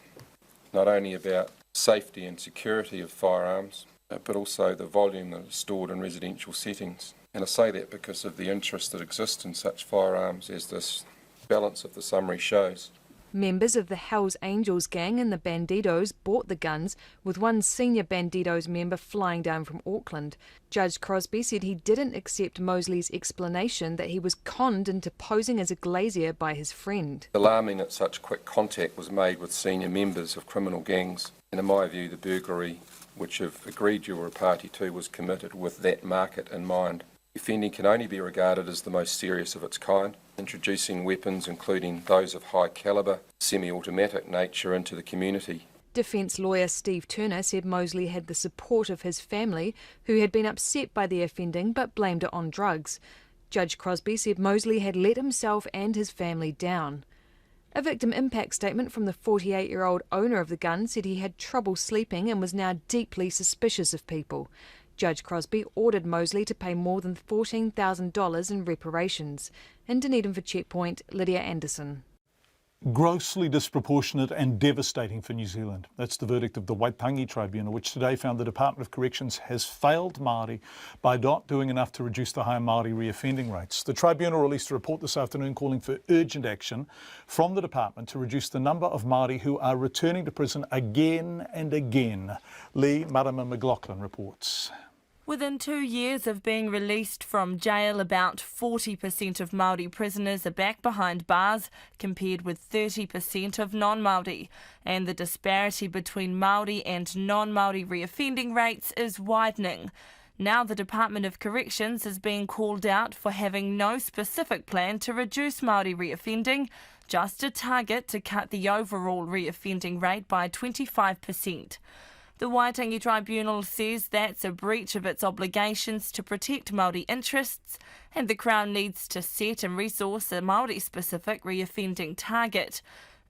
not only about safety and security of firearms, but also the volume that is stored in residential settings. And I say that because of the interest that exists in such firearms, as this balance of the summary shows. Members of the Hells Angels gang and the Bandidos bought the guns, with one senior Bandidos member flying down from Auckland. Judge Crosby said he didn't accept Mosley's explanation that he was conned into posing as a glazier by his friend. Alarming that such quick contact was made with senior members of criminal gangs, and in my view the burglary, which if agreed you were a party to, was committed with that market in mind. Offending can only be regarded as the most serious of its kind, introducing weapons including those of high calibre, semi-automatic nature into the community. Defence lawyer Steve Turner said Mosley had the support of his family, who had been upset by the offending but blamed it on drugs. Judge Crosby said Mosley had let himself and his family down. A victim impact statement from the 48-year-old owner of the gun said he had trouble sleeping and was now deeply suspicious of people. Judge Crosby ordered Mosley to pay more than $14,000 in reparations. In Dunedin for Checkpoint, Lydia Anderson. Grossly disproportionate and devastating for New Zealand. That's the verdict of the Waitangi Tribunal, which today found the Department of Corrections has failed Māori by not doing enough to reduce the high Māori reoffending rates. The tribunal released a report this afternoon calling for urgent action from the department to reduce the number of Māori who are returning to prison again and again. Lee Marama McLaughlin reports. Within 2 years of being released from jail, about 40% of Māori prisoners are back behind bars, compared with 30% of non-Māori. And the disparity between Māori and non-Māori reoffending rates is widening. Now the Department of Corrections is being called out for having no specific plan to reduce Māori reoffending, just a target to cut the overall reoffending rate by 25%. The Waitangi Tribunal says that's a breach of its obligations to protect Māori interests, and the Crown needs to set and resource a Māori-specific reoffending target.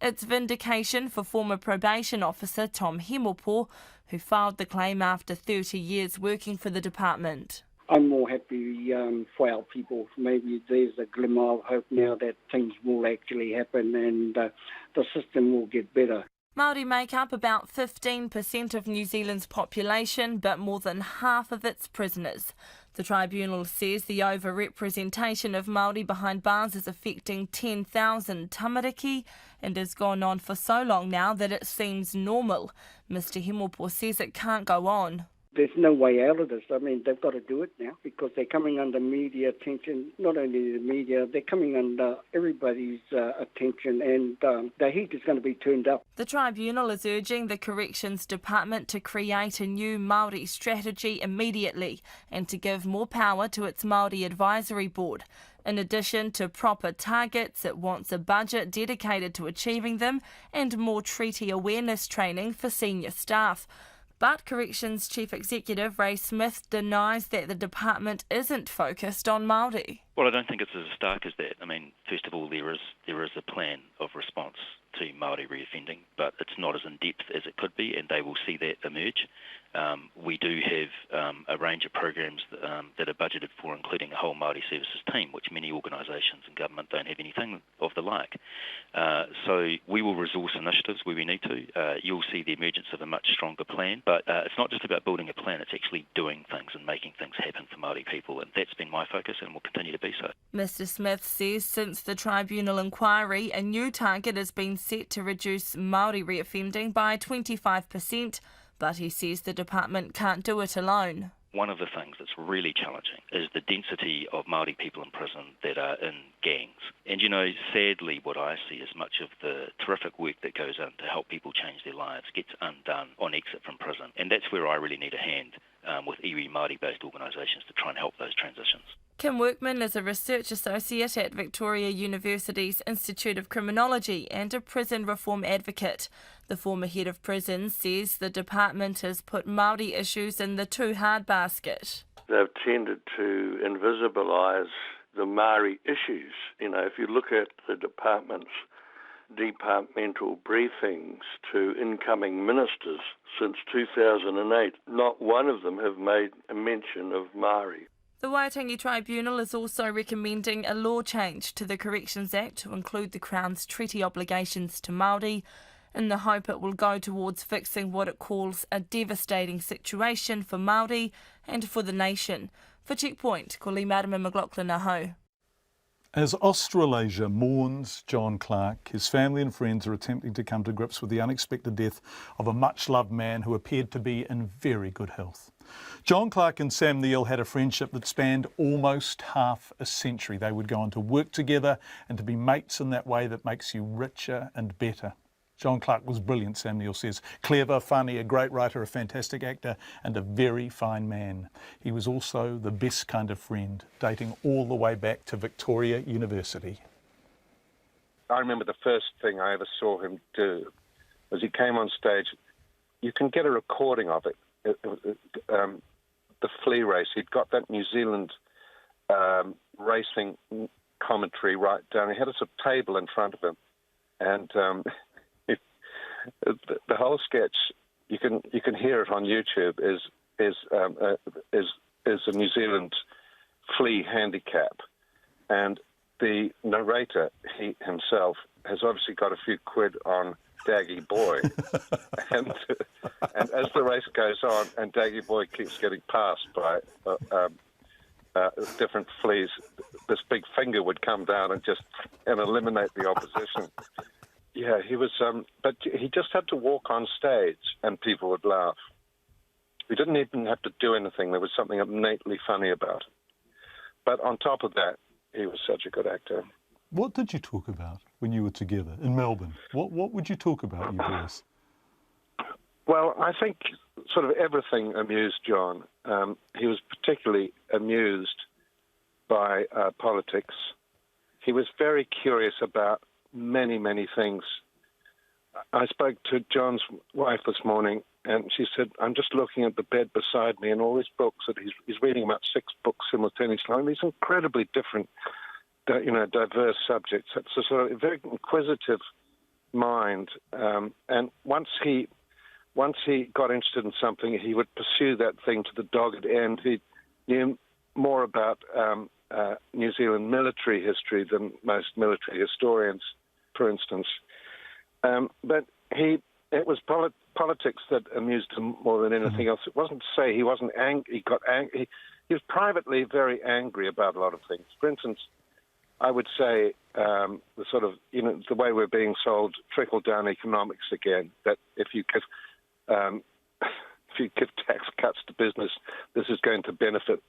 It's vindication for former probation officer Tom Himmelpo, who filed the claim after 30 years working for the department. I'm more happy for our people. Maybe there's a glimmer of hope now that things will actually happen and the system will get better. Māori make up about 15% of New Zealand's population, but more than half of its prisoners. The tribunal says the overrepresentation of Māori behind bars is affecting 10,000 tamariki and has gone on for so long now that it seems normal. Mr Himmelpo says it can't go on. There's no way out of this. I mean, they've got to do it now because they're coming under media attention. Not only the media, they're coming under everybody's attention, and the heat is going to be turned up. The tribunal is urging the Corrections Department to create a new Māori strategy immediately and to give more power to its Māori Advisory Board. In addition to proper targets, it wants a budget dedicated to achieving them and more treaty awareness training for senior staff. But Corrections Chief Executive Ray Smith denies that the department isn't focused on Māori. Well, I don't think it's as stark as that. I mean, first of all, there is a plan of response to Māori reoffending, but it's not as in-depth as it could be, and they will see that emerge. We do have a range of programs that are budgeted for, including a whole Māori services team, which many organisations and government don't have anything of the like. So we will resource initiatives where we need to. You'll see the emergence of a much stronger plan, but it's not just about building a plan, it's actually doing things and making things happen for Māori people, and that's been my focus and will continue to be so. Mr Smith says since the tribunal inquiry, a new target has been set to reduce Māori reoffending by 25%, but he says the department can't do it alone. One of the things that's really challenging is the density of Māori people in prison that are in gangs. And, you know, sadly what I see is much of the terrific work that goes in to help people change their lives gets undone on exit from prison. And that's where I really need a hand with iwi Māori-based organisations to try and help those transitions. Kim Workman is a research associate at Victoria University's Institute of Criminology and a prison reform advocate. The former head of prisons says the department has put Māori issues in the too hard basket. They've tended to invisibilise the Māori issues. You know, if you look at the department's departmental briefings to incoming ministers since 2008, not one of them have made a mention of Māori. The Waitangi Tribunal is also recommending a law change to the Corrections Act to include the Crown's treaty obligations to Māori, in the hope it will go towards fixing what it calls a devastating situation for Māori and for the nation. For Checkpoint, ko Lee Marama McLaughlin aho. As Australasia mourns John Clark, his family and friends are attempting to come to grips with the unexpected death of a much-loved man who appeared to be in very good health. John Clark and Sam Neill had a friendship that spanned almost half a century. They would go on to work together and to be mates in that way that makes you richer and better. John Clark was brilliant, Sam Neill says. Clever, funny, a great writer, a fantastic actor, and a very fine man. He was also the best kind of friend, dating all the way back to Victoria University. I remember the first thing I ever saw him do was he came on stage. You can get a recording of it. The flea race. He'd got that New Zealand racing commentary right down. He had a sort of table in front of him, and the whole sketch, you can hear it on YouTube, is a New Zealand flea handicap, and the narrator, he himself, has obviously got a few quid on Daggy Boy. and as the race goes on and Daggy Boy keeps getting passed by different fleas, this big finger would come down and eliminate the opposition. Yeah, he was, but he just had to walk on stage and people would laugh. He didn't even have to do anything. There was something innately funny about it. But on top of that, he was such a good actor. What did you talk about when you were together in Melbourne? What would you talk about, you boys? Well, I think sort of everything amused John. He was particularly amused by politics. He was very curious about many, many things. I spoke to John's wife this morning, and she said, I'm just looking at the bed beside me and all these books that he's reading about 6 books simultaneously. I mean, these incredibly different, diverse subjects. It's a sort of very inquisitive mind. And once he got interested in something, he would pursue that thing to the dogged end. He knew more about New Zealand military history than most military historians, for instance. But it was politics that amused him more than anything else. It wasn't to say he wasn't angry. He got angry. He was privately very angry about a lot of things. For instance, I would say the sort of, the way we're being sold trickle-down economics again, that if you give tax cuts to business, this is going to benefit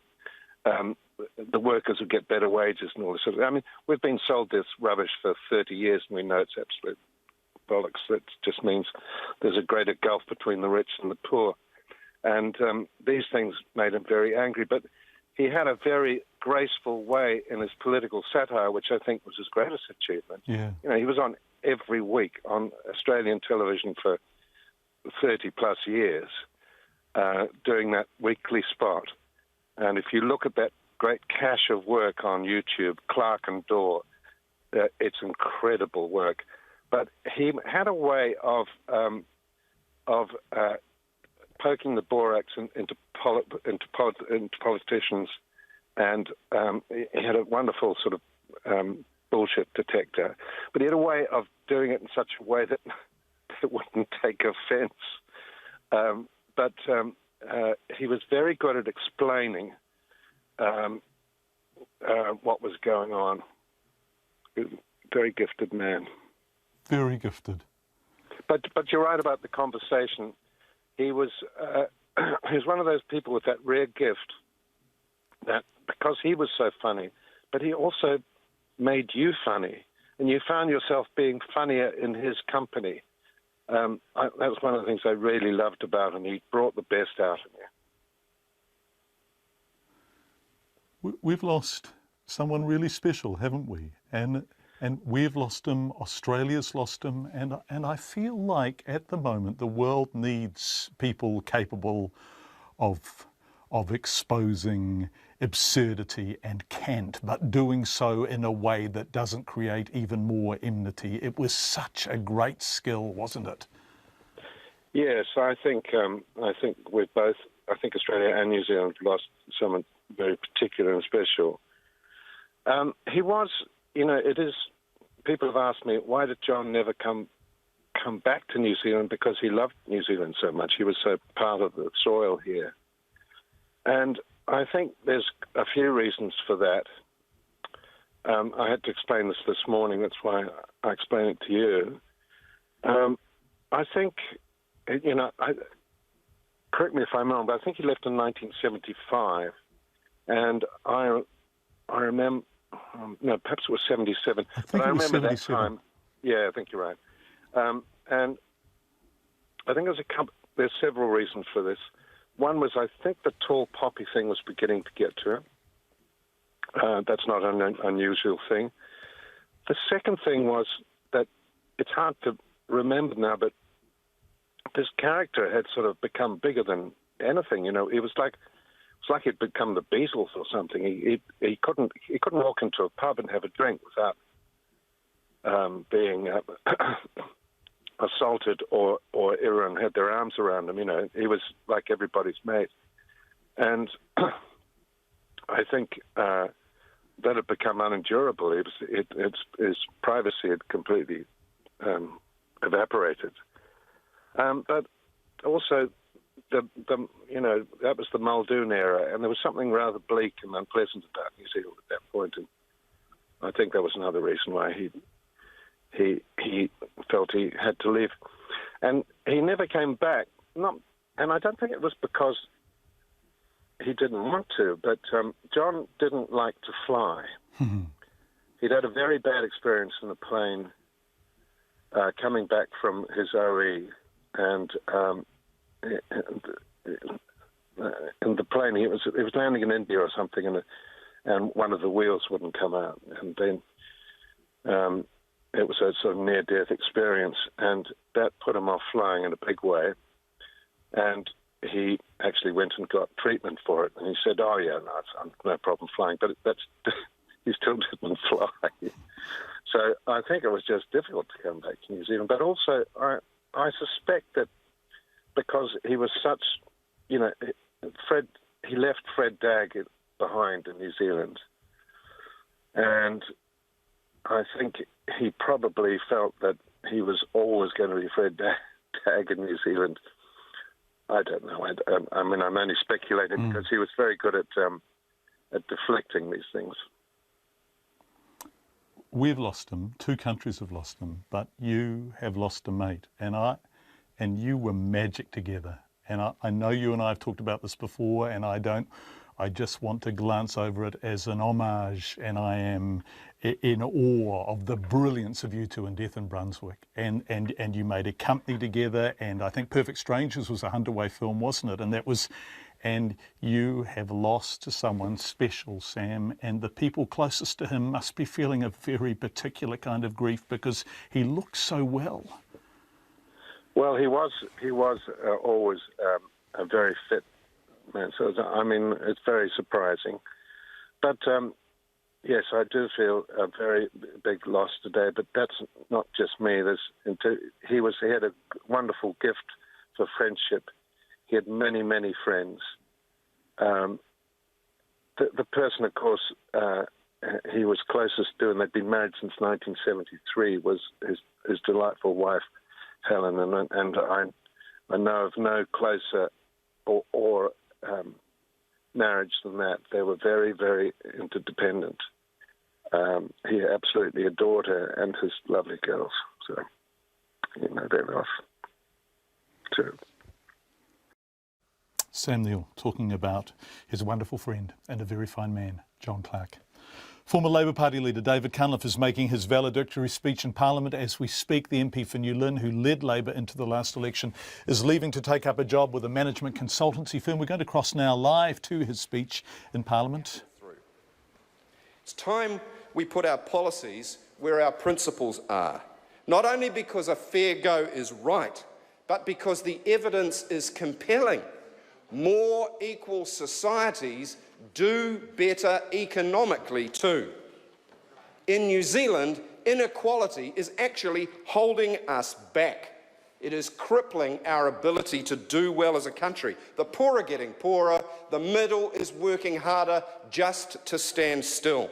the workers who get better wages and all this sort of. I mean, we've been sold this rubbish for 30 years, and we know it's absolute bollocks. That just means there's a greater gulf between the rich and the poor. And these things made him very angry. But he had a very graceful way in his political satire, which I think was his greatest achievement. Yeah. He was on every week on Australian television for 30-plus years, doing that weekly spot. And if you look at that great cache of work on YouTube, Clark and Dorr, it's incredible work. But he had a way of poking the borax into politicians, and he had a wonderful sort of bullshit detector. But he had a way of doing it in such a way that it wouldn't take offence. But he was very good at explaining what was going on. Very gifted man. Very gifted. But you're right about the conversation. He was one of those people with that rare gift that because he was so funny, but he also made you funny, and you found yourself being funnier in his company. That was one of the things I really loved about him. He brought the best out of you. We've lost someone really special, haven't we? And we've lost him, Australia's lost him, and I feel like at the moment the world needs people capable of exposing absurdity and cant, but doing so in a way that doesn't create even more enmity. It was such a great skill, wasn't it? Yes, I think we've both, I think Australia and New Zealand lost someone very particular and special. He was, it is, people have asked me, why did John never come back to New Zealand? Because he loved New Zealand so much. He was so part of the soil here. And I think there's a few reasons for that. I had to explain this morning. That's why I explain it to you. I think, correct me if I'm wrong, but I think he left in 1975. And I remember, no, perhaps it was 77. But I remember that time. Yeah, I think you're right. And I think there's several reasons for this. One was I think the tall poppy thing was beginning to get to him. That's not an unusual thing. The second thing was that it's hard to remember now, but this character had sort of become bigger than anything. It was like he'd become the Beatles or something. He couldn't walk into a pub and have a drink without being assaulted or everyone had their arms around him. He was like everybody's mate. And I think that had become unendurable. His privacy had completely evaporated. But also, that was the Muldoon era, and there was something rather bleak and unpleasant about New Zealand at that point. And I think that was another reason why he felt he had to leave. And he never came back. And I don't think it was because he didn't want to, but John didn't like to fly. He'd had a very bad experience in a plane coming back from his OE, and in the plane he was landing in India or something, and one of the wheels wouldn't come out, and then it was a sort of near-death experience, and that put him off flying in a big way. And he actually went and got treatment for it, and he said, "Oh yeah, no, it's no problem flying," but he still didn't fly. So I think it was just difficult to come back to New Zealand. But also, I suspect that because he was such, he left Fred Dagg behind in New Zealand, and I think he probably felt that he was always going to be Fred Dagg in New Zealand. I don't know. I mean, I'm only speculating because he was very good at deflecting these things. We've lost him. 2 countries have lost him, but you have lost a mate, and you were magic together. And I know you and I have talked about this before, and I just want to glance over it as an homage, and I am in awe of the brilliance of you two in Death in Brunswick. And you made a company together, and I think Perfect Strangers was a Huntaway film, wasn't it? And you have lost to someone special, Sam, and the people closest to him must be feeling a very particular kind of grief because he looks so well. Well, he was always a very fit man. So, I mean, it's very surprising. But, yes, I do feel a very big loss today, but that's not just me. He had a wonderful gift for friendship. He had many, many friends. The person, of course, he was closest to, and they'd been married since 1973, was his delightful wife, Helen. And I know of no closer or marriage than that. They were very, very interdependent. He absolutely adored her and his lovely girls. So, they're off too. Sam Neill talking about his wonderful friend and a very fine man, John Clark. Former Labour Party leader David Cunliffe is making his valedictory speech in Parliament as we speak. The MP for New Lynn, who led Labour into the last election, is leaving to take up a job with a management consultancy firm. We're going to cross now live to his speech in Parliament. It's time we put our policies where our principles are, not only because a fair go is right, but because the evidence is compelling. More equal societies do better economically too. In New Zealand, inequality is actually holding us back. It is crippling our ability to do well as a country. The poor are getting poorer, the middle is working harder just to stand still.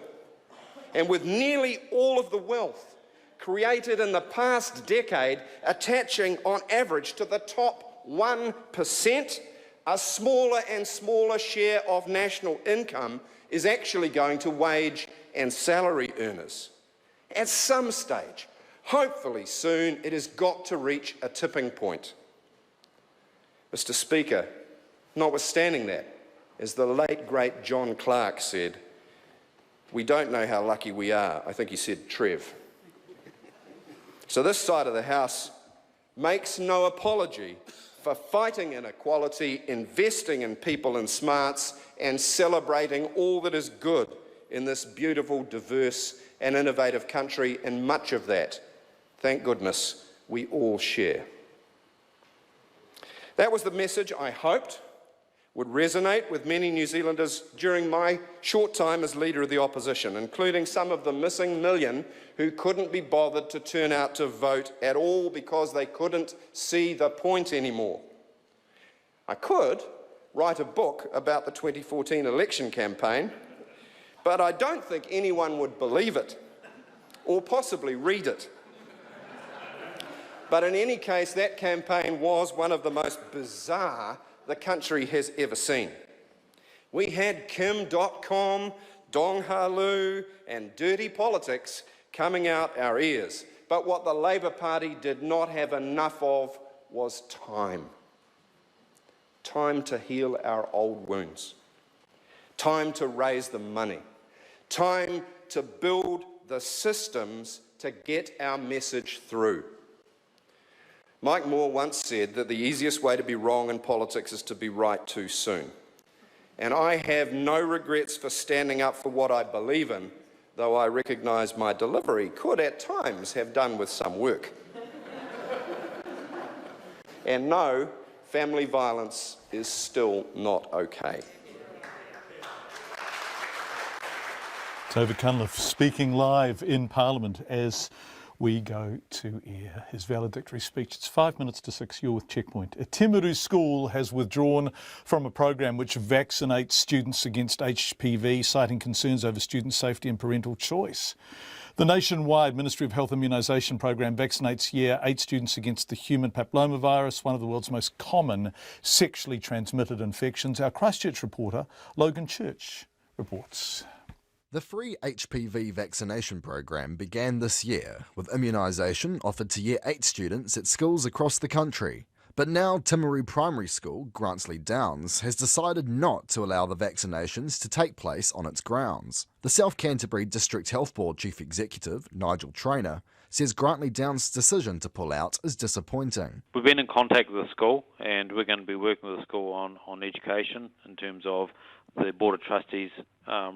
And with nearly all of the wealth created in the past decade attaching on average to the top 1%, a smaller and smaller share of national income is actually going to wage and salary earners. At some stage, hopefully soon, it has got to reach a tipping point. Mr. Speaker, notwithstanding that, as the late, great John Clark said, we don't know how lucky we are. I think he said Trev. So this side of the House makes no apology for fighting inequality, investing in people and smarts, and celebrating all that is good in this beautiful, diverse and innovative country, and much of that, thank goodness, we all share. That was the message I hoped would resonate with many New Zealanders during my short time as Leader of the Opposition, including some of the missing million who couldn't be bothered to turn out to vote at all because they couldn't see the point anymore. I could write a book about the 2014 election campaign, But I don't think anyone would believe it, or possibly read it. But in any case, that campaign was one of the most bizarre the country has ever seen. We had Kim.com, Dong Halu, and dirty politics coming out our ears. But what the Labour Party did not have enough of was time. Time to heal our old wounds. Time to raise the money. Time to build the systems to get our message through. Mike Moore once said that the easiest way to be wrong in politics is to be right too soon. And I have no regrets for standing up for what I believe in, though I recognise my delivery could at times have done with some work. And no, family violence is still not okay. David Cunliffe speaking live in Parliament as we go to air his valedictory speech. It's 5 minutes to 6. You're with Checkpoint. A Timaru school has withdrawn from a program which vaccinates students against HPV, citing concerns over student safety and parental choice. The nationwide Ministry of Health immunisation program vaccinates Year 8 students against the human papillomavirus, one of the world's most common sexually transmitted infections. Our Christchurch reporter, Logan Church, reports. The free HPV vaccination program began this year, with immunisation offered to Year 8 students at schools across the country. But now Timaru Primary School, Grantley Downs, has decided not to allow the vaccinations to take place on its grounds. The South Canterbury District Health Board Chief Executive, Nigel Traynor, says Grantley Downs' decision to pull out is disappointing. We've been in contact with the school, and we're going to be working with the school on education in terms of the Board of Trustees'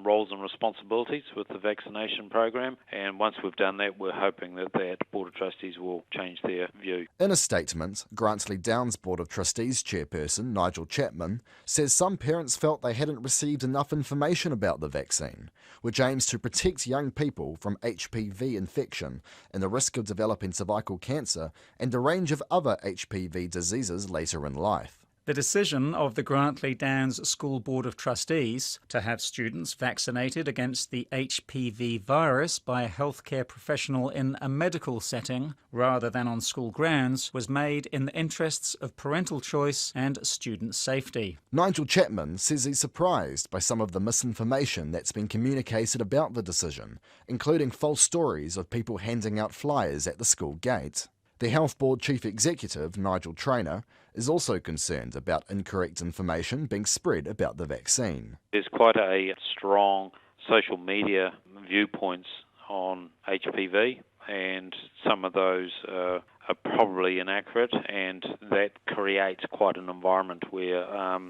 roles and responsibilities with the vaccination program. And once we've done that, we're hoping that Board of Trustees will change their view. In a statement, Grantley Downs Board of Trustees chairperson Nigel Chapman says some parents felt they hadn't received enough information about the vaccine, which aims to protect young people from HPV infection and the risk of developing cervical cancer and a range of other HPV diseases later in life. The decision of the Grantley Downs School Board of Trustees to have students vaccinated against the HPV virus by a healthcare professional in a medical setting rather than on school grounds was made in the interests of parental choice and student safety. Nigel Chapman says he's surprised by some of the misinformation that's been communicated about the decision, including false stories of people handing out flyers at the school gate. The Health Board Chief Executive, Nigel Traynor, is also concerned about incorrect information being spread about the vaccine. There's quite a strong social media viewpoints on HPV, and some of those are probably inaccurate, and that creates quite an environment where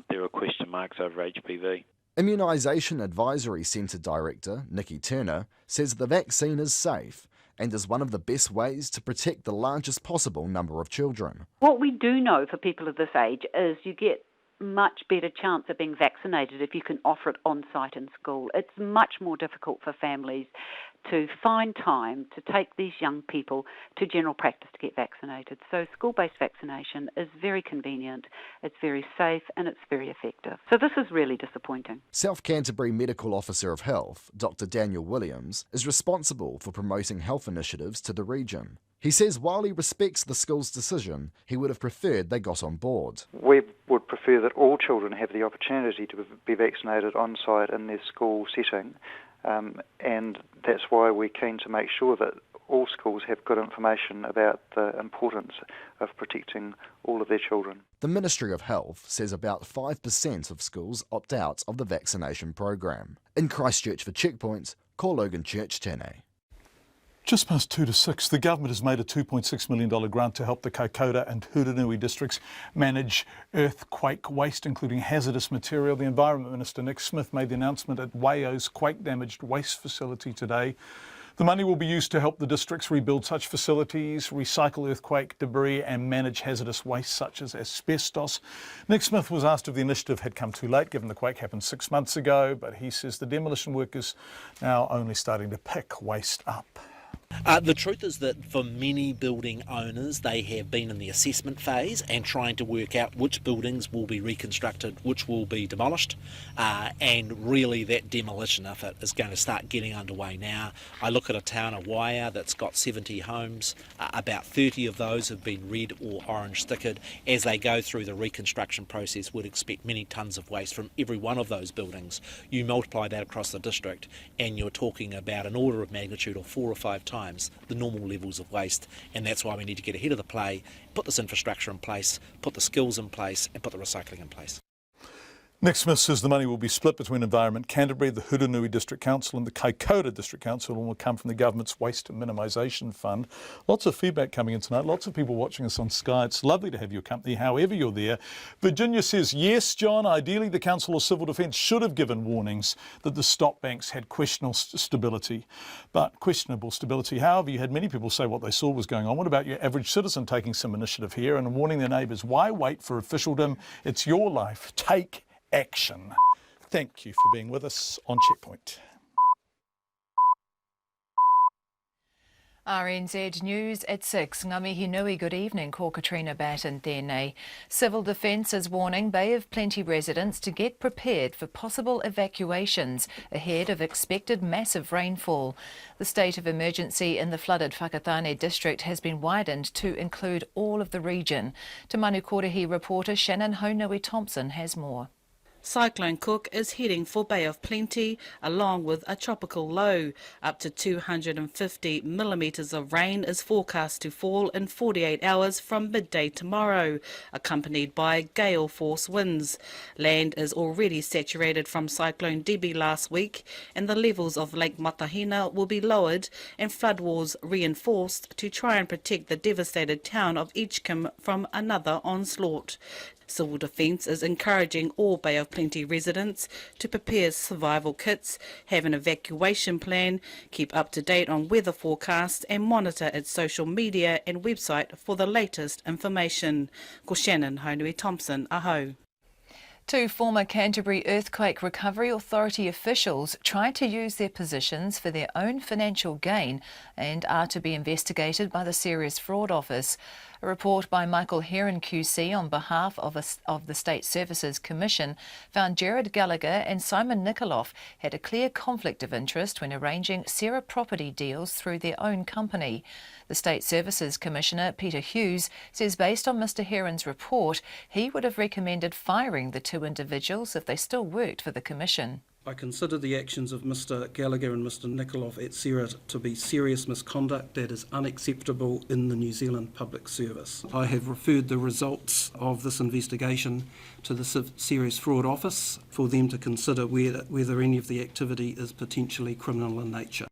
there are question marks over HPV. Immunisation Advisory Centre Director, Nikki Turner, says the vaccine is safe and is one of the best ways to protect the largest possible number of children. What we do know for people of this age is you get much better chance of being vaccinated if you can offer it on site in school. It's much more difficult for families to find time to take these young people to general practice to get vaccinated. So school-based vaccination is very convenient, it's very safe, and it's very effective. So this is really disappointing. South Canterbury Medical Officer of Health, Dr. Daniel Williams, is responsible for promoting health initiatives to the region. He says while he respects the school's decision, he would have preferred they got on board. We would prefer that all children have the opportunity to be vaccinated on site in their school setting, and that's why we're keen to make sure that all schools have good information about the importance of protecting all of their children. The Ministry of Health says about 5% of schools opt out of the vaccination program. In Christchurch for Checkpoint, call Logan Church Tene. Just past 2 to 6, the government has made a $2.6 million grant to help the Kaikoura and Huranui districts manage earthquake waste, including hazardous material. The Environment Minister, Nick Smith, made the announcement at Waio's quake-damaged waste facility today. The money will be used to help the districts rebuild such facilities, recycle earthquake debris and manage hazardous waste such as asbestos. Nick Smith was asked if the initiative had come too late, given the quake happened 6 months ago, but he says the demolition work is now only starting to pick waste up. The truth is that for many building owners, they have been in the assessment phase and trying to work out which buildings will be reconstructed, which will be demolished, and really that demolition effort is going to start getting underway now. I look at a town of Waia that's got 70 homes, about 30 of those have been red or orange stickered. As they go through the reconstruction process, we'd expect many tonnes of waste from every one of those buildings. You multiply that across the district and you're talking about an order of magnitude of 4 or 5 times the normal levels of waste, and that's why we need to get ahead of the play, put this infrastructure in place, put the skills in place and put the recycling in place. Nick Smith says the money will be split between Environment Canterbury, the Hurunui District Council and the Kaikoura District Council, and will come from the government's Waste Minimisation Fund. Lots of feedback coming in tonight, lots of people watching us on Sky. It's lovely to have your company, however you're there. Virginia says, yes, John, ideally the Council of Civil Defence should have given warnings that the stop banks had questionable stability. However, you had many people say what they saw was going on. What about your average citizen taking some initiative here and warning their neighbours, why wait for officialdom? It's your life. Take action. Thank you for being with us on Checkpoint. RNZ News at 6. Ngā mihi nui, good evening. Ko Katrina Batten tēnei. Civil Defence is warning Bay of Plenty residents to get prepared for possible evacuations ahead of expected massive rainfall. The state of emergency in the flooded Whakatane district has been widened to include all of the region. Te Manu Kōrehi reporter Shannon Haunui-Thompson has more. Cyclone Cook is heading for Bay of Plenty, along with a tropical low. Up to 250 millimetres of rain is forecast to fall in 48 hours from midday tomorrow, accompanied by gale force winds. Land is already saturated from Cyclone Debbie last week, and the levels of Lake Matahina will be lowered and flood walls reinforced to try and protect the devastated town of Edgecombe from another onslaught. Civil Defence is encouraging all Bay of Plenty residents to prepare survival kits, have an evacuation plan, keep up to date on weather forecasts and monitor its social media and website for the latest information. Ko Shannon Haunui-Thompson, aho. 2 former Canterbury Earthquake Recovery Authority officials tried to use their positions for their own financial gain and are to be investigated by the Serious Fraud Office. A report by Michael Heron QC on behalf of the State Services Commission found Gerard Gallagher and Simon Nikoloff had a clear conflict of interest when arranging Sarah property deals through their own company. The State Services Commissioner, Peter Hughes, says based on Mr Heron's report, he would have recommended firing the 2 individuals if they still worked for the Commission. I consider the actions of Mr Gallagher and Mr Nikoloff at Sarah to be serious misconduct that is unacceptable in the New Zealand Public Service. I have referred the results of this investigation to the Serious Fraud Office for them to consider whether any of the activity is potentially criminal in nature.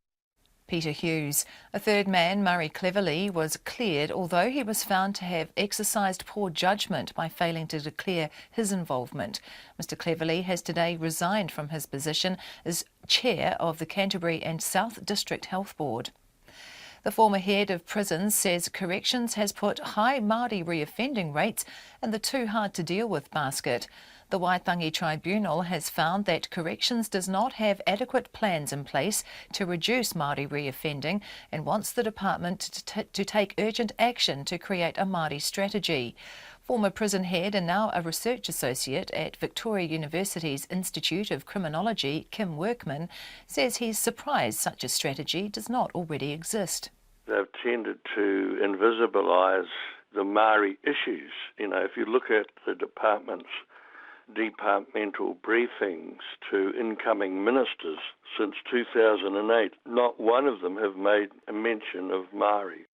Peter Hughes. A third man, Murray Cleverly, was cleared, although he was found to have exercised poor judgment by failing to declare his involvement. Mr Cleverly has today resigned from his position as chair of the Canterbury and South District Health Board. The former head of prisons says corrections has put high Māori reoffending rates in the too hard to deal with basket. The Waitangi Tribunal has found that corrections does not have adequate plans in place to reduce Māori reoffending and wants the department to take urgent action to create a Māori strategy. Former prison head and now a research associate at Victoria University's Institute of Criminology, Kim Workman, says he's surprised such a strategy does not already exist. They've tended to invisibilise the Māori issues. You know, if you look at the department's departmental briefings to incoming ministers since 2008, not one of them have made a mention of Māori.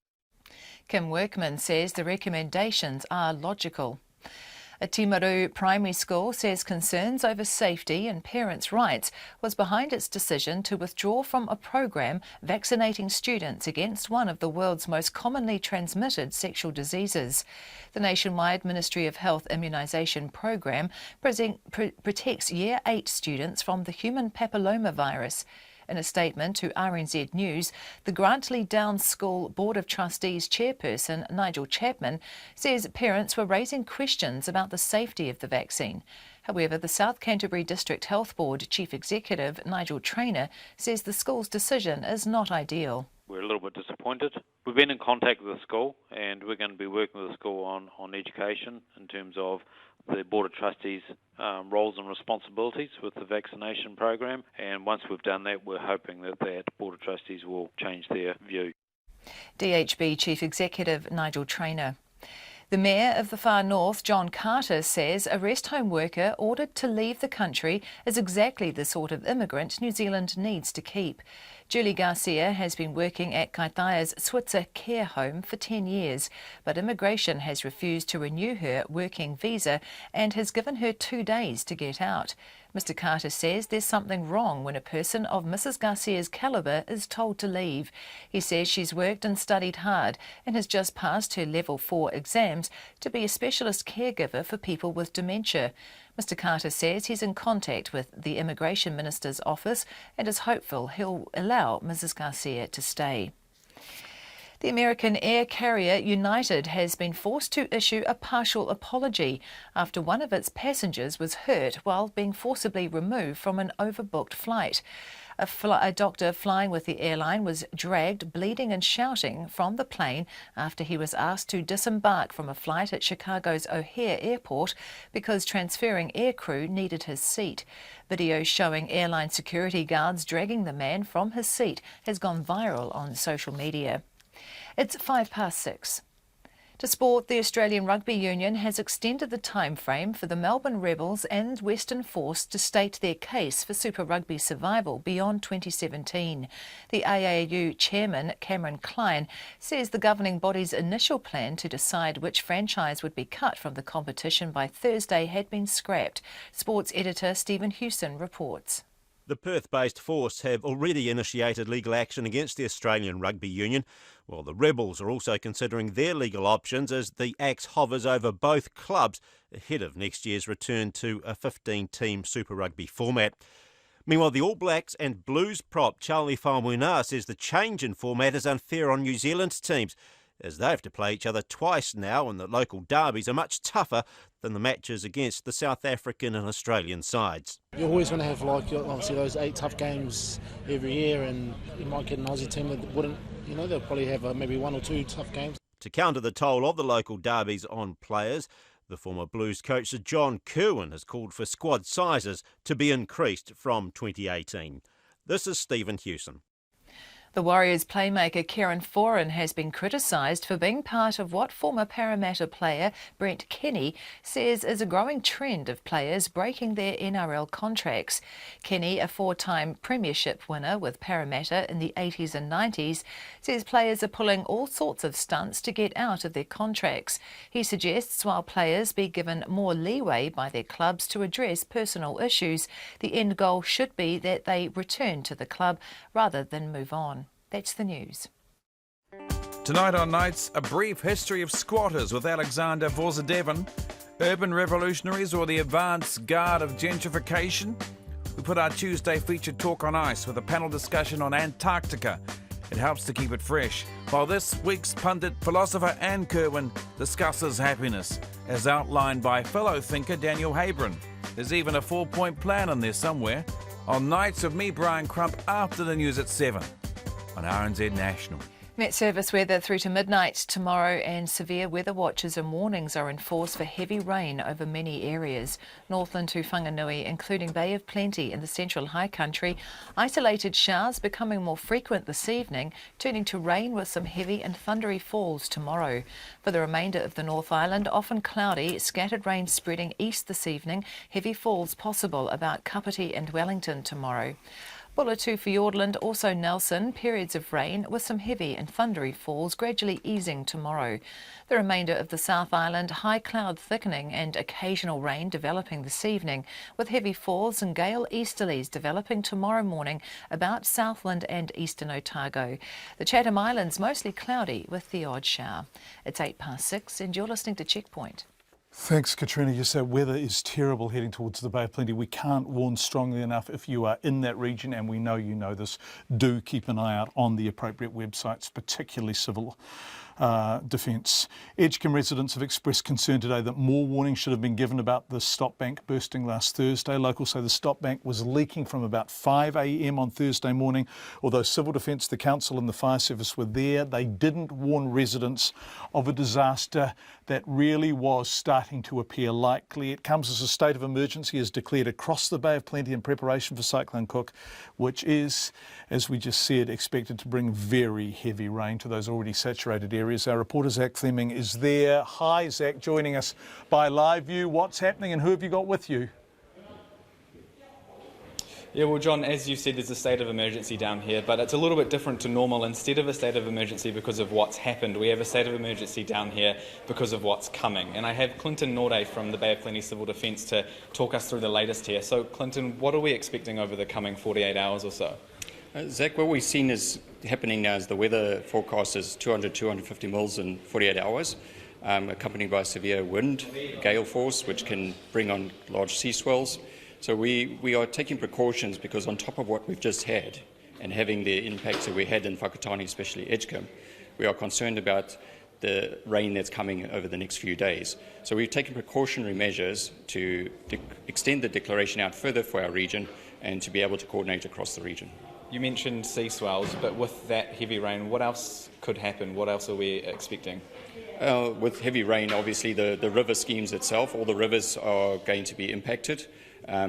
Kim Workman says the recommendations are logical. A Timaru primary school says concerns over safety and parents' rights was behind its decision to withdraw from a program vaccinating students against one of the world's most commonly transmitted sexual diseases. The nationwide Ministry of Health immunisation program protects Year 8 students from the human papillomavirus. In a statement to RNZ News, the Grantley Downs School Board of Trustees chairperson Nigel Chapman says parents were raising questions about the safety of the vaccine. However, the South Canterbury District Health Board Chief Executive Nigel Traynor says the school's decision is not ideal. We're a little bit disappointed. We've been in contact with the school, and we're going to be working with the school on education in terms of the Board of Trustees' roles and responsibilities with the vaccination program. And once we've done that, we're hoping that Board of Trustees will change their view. DHB Chief Executive Nigel Traynor. The Mayor of the Far North, John Carter, says a rest home worker ordered to leave the country is exactly the sort of immigrant New Zealand needs to keep. Julie Garcia has been working at Kaitaia's Switzer care home for 10 years, but immigration has refused to renew her working visa and has given her 2 days to get out. Mr Carter says there's something wrong when a person of Mrs Garcia's calibre is told to leave. He says she's worked and studied hard and has just passed her Level 4 exams to be a specialist caregiver for people with dementia. Mr Carter says he's in contact with the Immigration Minister's office and is hopeful he'll allow Mrs Garcia to stay. The American air carrier United has been forced to issue a partial apology after one of its passengers was hurt while being forcibly removed from an overbooked flight. A doctor flying with the airline was dragged, bleeding and shouting, from the plane after he was asked to disembark from a flight at Chicago's O'Hare Airport because transferring aircrew needed his seat. Video showing airline security guards dragging the man from his seat has gone viral on social media. It's 6:05. To sport, the Australian Rugby Union has extended the time frame for the Melbourne Rebels and Western Force to state their case for Super Rugby survival beyond 2017. The AAU chairman, Cameron Klein, says the governing body's initial plan to decide which franchise would be cut from the competition by Thursday had been scrapped. Sports editor Stephen Hewson reports. The Perth-based Force have already initiated legal action against the Australian Rugby Union, while the Rebels are also considering their legal options as the axe hovers over both clubs ahead of next year's return to a 15-team Super Rugby format. Meanwhile, the All Blacks and Blues prop Charlie Faumuina says the change in format is unfair on New Zealand's teams, as they have to play each other twice now, and the local derbies are much tougher than the matches against the South African and Australian sides. You're always going to have, obviously those 8 tough games every year, and you might get an Aussie team that wouldn't, they'll probably have maybe 1 or 2 tough games. To counter the toll of the local derbies on players, the former Blues coach Sir John Campbell has called for squad sizes to be increased from 2018. This is Stephen Hewson. The Warriors playmaker Kieran Foran has been criticised for being part of what former Parramatta player Brent Kenny says is a growing trend of players breaking their NRL contracts. Kenny, a 4-time premiership winner with Parramatta in the 80s and 90s, says players are pulling all sorts of stunts to get out of their contracts. He suggests while players be given more leeway by their clubs to address personal issues, the end goal should be that they return to the club rather than move on. That's the news. Tonight on Nights, a brief history of squatters with Alexander Vorzadevin, urban revolutionaries or the advance guard of gentrification. We put our Tuesday featured talk on ice with a panel discussion on Antarctica. It helps to keep it fresh. While this week's pundit, philosopher Anne Kerwin discusses happiness, as outlined by fellow thinker Daniel Habron. There's even a 4-point plan in there somewhere. On Nights with me, Brian Crump, after the news at 7. On RNZ National. Met Service weather through to midnight tomorrow, and severe weather watches and warnings are in force for heavy rain over many areas. Northland to Whanganui, including Bay of Plenty in the central high country. Isolated showers becoming more frequent this evening, turning to rain with some heavy and thundery falls tomorrow. For the remainder of the North Island, often cloudy, scattered rain spreading east this evening. Heavy falls possible about Kapiti and Wellington tomorrow. Bulla to Fiordland, also Nelson, periods of rain with some heavy and thundery falls gradually easing tomorrow. The remainder of the South Island, high cloud thickening and occasional rain developing this evening, with heavy falls and gale easterlies developing tomorrow morning about Southland and eastern Otago. The Chatham Islands mostly cloudy with the odd shower. It's 6:08 and you're listening to Checkpoint. Thanks, Katrina. Yes, our weather is terrible heading towards the Bay of Plenty. We can't warn strongly enough. If you are in that region, and we know you know this, do keep an eye out on the appropriate websites, particularly civil defence. Edgecombe residents have expressed concern today that more warning should have been given about the stop bank bursting last Thursday. Locals say the stop bank was leaking from about 5 a.m. on Thursday morning. Although Civil Defence, the Council and the Fire Service were there, they didn't warn residents of a disaster that really was starting to appear likely. It comes as a state of emergency is declared across the Bay of Plenty in preparation for Cyclone Cook, which is, as we just said, expected to bring very heavy rain to those already saturated areas. Our reporter Zach Fleming is there. Hi Zach, joining us by live view. What's happening and who have you got with you? Yeah, well, John, as you said, there's a state of emergency down here, but it's a little bit different to normal. Instead of a state of emergency because of what's happened, we have a state of emergency down here because of what's coming. And I have Clinton Norde from the Bay of Plenty Civil Defence to talk us through the latest here. So, Clinton, what are we expecting over the coming 48 hours or so? Zach, what we've seen is happening now is the weather forecast is 200-250 mils in 48 hours, accompanied by severe wind, gale force, which can bring on large sea swells. So we are taking precautions because on top of what we've just had and having the impacts that we had in Whakatane, especially Edgecombe, we are concerned about the rain that's coming over the next few days. So we've taken precautionary measures to extend the declaration out further for our region and to be able to coordinate across the region. You mentioned sea swells, but with that heavy rain, what else could happen? What else are we expecting? With heavy rain, obviously the river schemes itself, all the rivers are going to be impacted.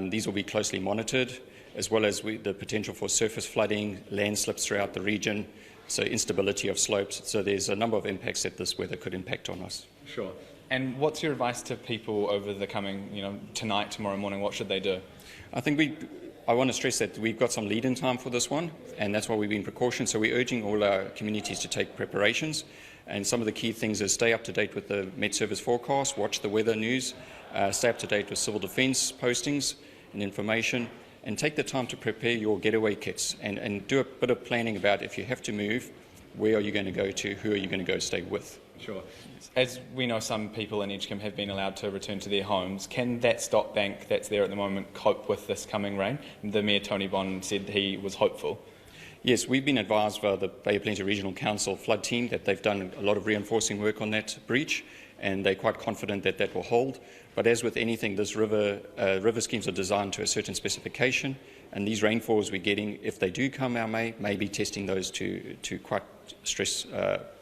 These will be closely monitored, as well as the potential for surface flooding, landslips throughout the region, so instability of slopes. So there's a number of impacts that this weather could impact on us. Sure. And what's your advice to people over the coming, tonight, tomorrow morning? What should they do? I think I want to stress that we've got some lead-in time for this one, and that's why we've been precautioned. So we're urging all our communities to take preparations. And some of the key things is stay up to date with the Met Service forecast, watch the weather news, stay up to date with Civil Defence postings and information, and take the time to prepare your getaway kits and do a bit of planning about if you have to move, where are you going to go to, who are you going to go stay with. Sure. As we know, some people in Edgecombe have been allowed to return to their homes. Can that stop bank that's there at the moment cope with this coming rain? The Mayor Tony Bond said he was hopeful. Yes, we've been advised by the Bay of Plenty Regional Council flood team that they've done a lot of reinforcing work on that breach, and they're quite confident that that will hold. But as with anything, this river schemes are designed to a certain specification, and these rainfalls we're getting, if they do come our way, may be testing those to quite stress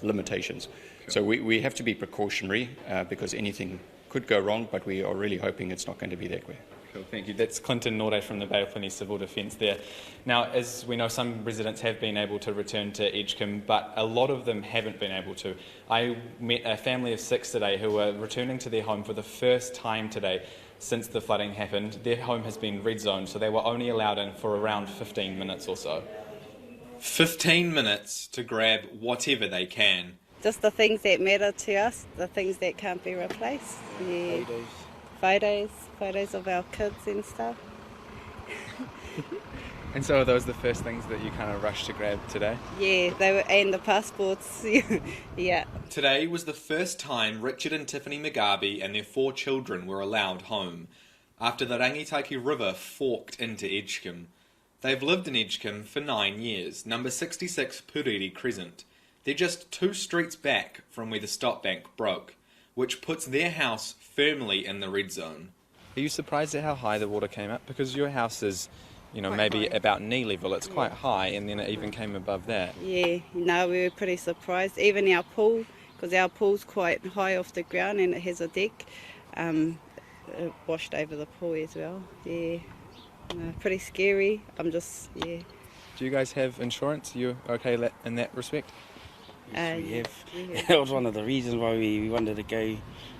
limitations. So we have to be precautionary because anything could go wrong, but we are really hoping it's not going to be that way. Cool, thank you. That's Clinton Norde from the Bay of Plenty Civil Defence there. Now, as we know, some residents have been able to return to Edgecombe, but a lot of them haven't been able to. I met a family of 6 today who are returning to their home for the first time today since the flooding happened. Their home has been red zoned, so they were only allowed in for around 15 minutes or so. 15 minutes to grab whatever they can. Just the things that matter to us, the things that can't be replaced. Yeah. Photos of our kids and stuff. And so are those the first things that you kind of rushed to grab today? Yeah, they were, and the passports. Yeah. Today was the first time Richard and Tiffany Mugabe and their 4 children were allowed home, after the Rangitaiki River forked into Edgecombe. They've lived in Edgecombe for 9 years, number 66 Puriri Crescent. They're just 2 streets back from where the stop bank broke, which puts their house firmly in the red zone. Are you surprised at how high the water came up? Because your house is, maybe about knee level. It's quite high, and then it even came above that. Yeah, no, we were pretty surprised. Even our pool, because our pool's quite high off the ground and it has a deck, it washed over the pool as well. Yeah, pretty scary. Do you guys have insurance? Are you okay in that respect? Yes, we have. That was one of the reasons why we wanted to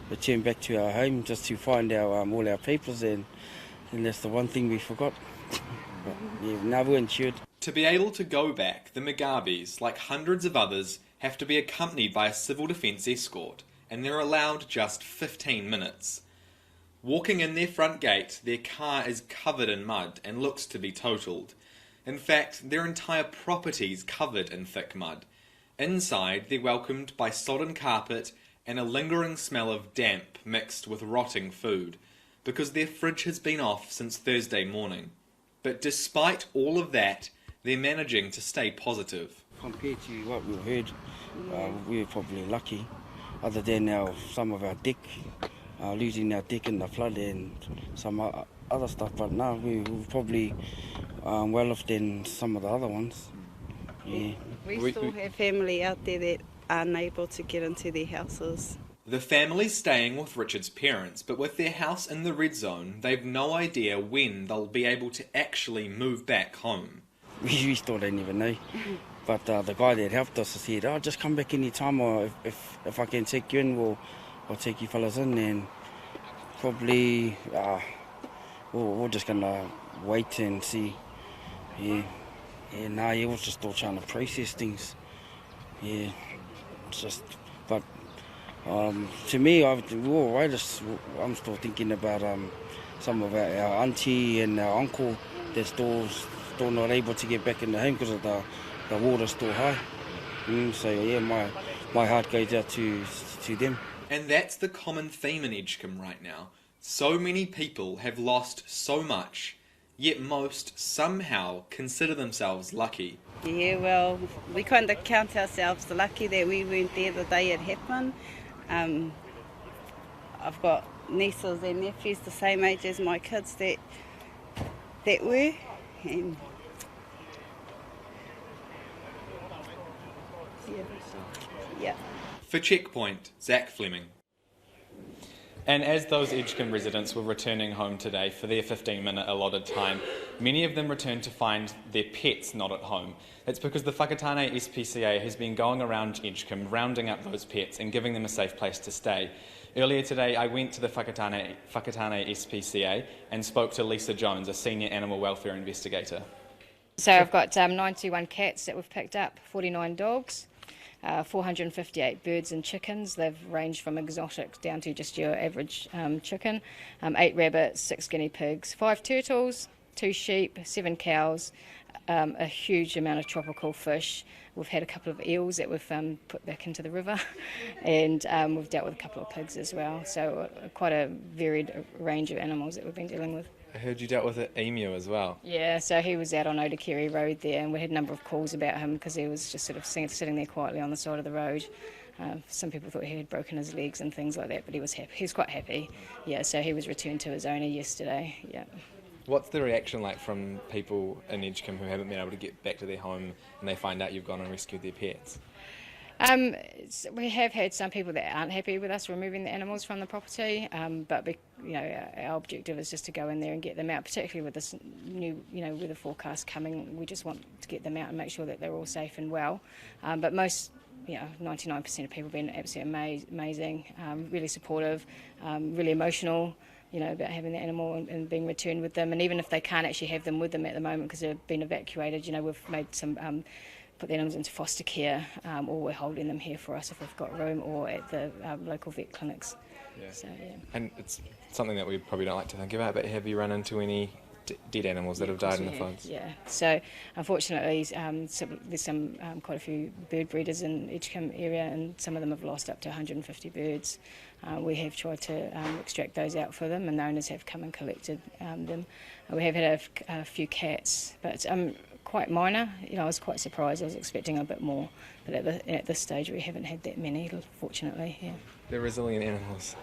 return back to our home, just to find our all our papers, and that's the one thing we forgot. But, yeah, now we're insured. To be able to go back, the Mugabes, like hundreds of others, have to be accompanied by a civil defence escort, and they're allowed just 15 minutes. Walking in their front gate, their car is covered in mud and looks to be totaled. In fact, their entire property's covered in thick mud. Inside, they're welcomed by sodden carpet and a lingering smell of damp mixed with rotting food, because their fridge has been off since Thursday morning. But despite all of that, they're managing to stay positive. compared to what we've heard, we're probably lucky, other than some of our deck, losing our deck in the flood and some other stuff, but no, we're probably well off than some of the other ones. Yeah. We still have family out there that are unable to get into their houses. The family's staying with Richard's parents, but with their house in the red zone, they've no idea when they'll be able to actually move back home. We still don't even know. But the guy that helped us said, just come back any time, or if I can take you in, I'll take you fellas in, and probably we're just going to wait and see. Yeah, he was just still trying to process things. Yeah, but to me, we're all right. I'm still thinking about some of our auntie and our uncle that's still not able to get back in the home because of the water's still high. So yeah, my heart goes out to them. And that's the common theme in Edgecombe right now. So many people have lost so much, yet most somehow consider themselves lucky. Yeah, well, we kind of count ourselves lucky that we weren't there the day it happened. I've got nieces and nephews the same age as my kids that were. And yeah. For Checkpoint, Zach Fleming. And as those Edgecombe residents were returning home today for their 15-minute allotted time, many of them returned to find their pets not at home. It's because the Whakatane SPCA has been going around Edgecombe, rounding up those pets and giving them a safe place to stay. Earlier today, I went to the Whakatane SPCA and spoke to Lisa Jones, a senior animal welfare investigator. So I've got 91 cats that we've picked up, 49 dogs, 458 birds and chickens. They've ranged from exotic down to just your average chicken, 8 rabbits, 6 guinea pigs, 5 turtles, 2 sheep, 7 cows, a huge amount of tropical fish. We've had a couple of eels that we've put back into the river, and we've dealt with a couple of pigs as well. So quite a varied range of animals that we've been dealing with. I heard you dealt with an emu as well. Yeah, so he was out on Otakere Road there, and we had a number of calls about him because he was just sort of sitting there quietly on the side of the road. Some people thought he had broken his legs and things like that, but he was happy. He was quite happy. Yeah, so he was returned to his owner yesterday. Yeah. What's the reaction like from people in Edgecombe who haven't been able to get back to their home and they find out you've gone and rescued their pets? We have had some people that aren't happy with us removing the animals from the property, but our objective is just to go in there and get them out, particularly with this new, with the forecast coming. We just want to get them out and make sure that they're all safe and well. But most, 99% of people have been absolutely amazing, really supportive, really emotional. About having the animal and being returned with them. And even if they can't actually have them with them at the moment because they've been evacuated, we've made some, put the animals into foster care, or we're holding them here for us if we've got room, or at the local vet clinics. Yeah. So, yeah. And it's something that we probably don't like to think about, but have you run into any dead animals that have died in the floods? Yeah, so unfortunately there's quite a few bird breeders in Edgecombe area, and some of them have lost up to 150 birds. We have tried to extract those out for them, and the owners have come and collected them. We have had a few cats, but quite minor. I was quite surprised. I was expecting a bit more, but at this stage we haven't had that many, fortunately. Yeah. They're resilient animals.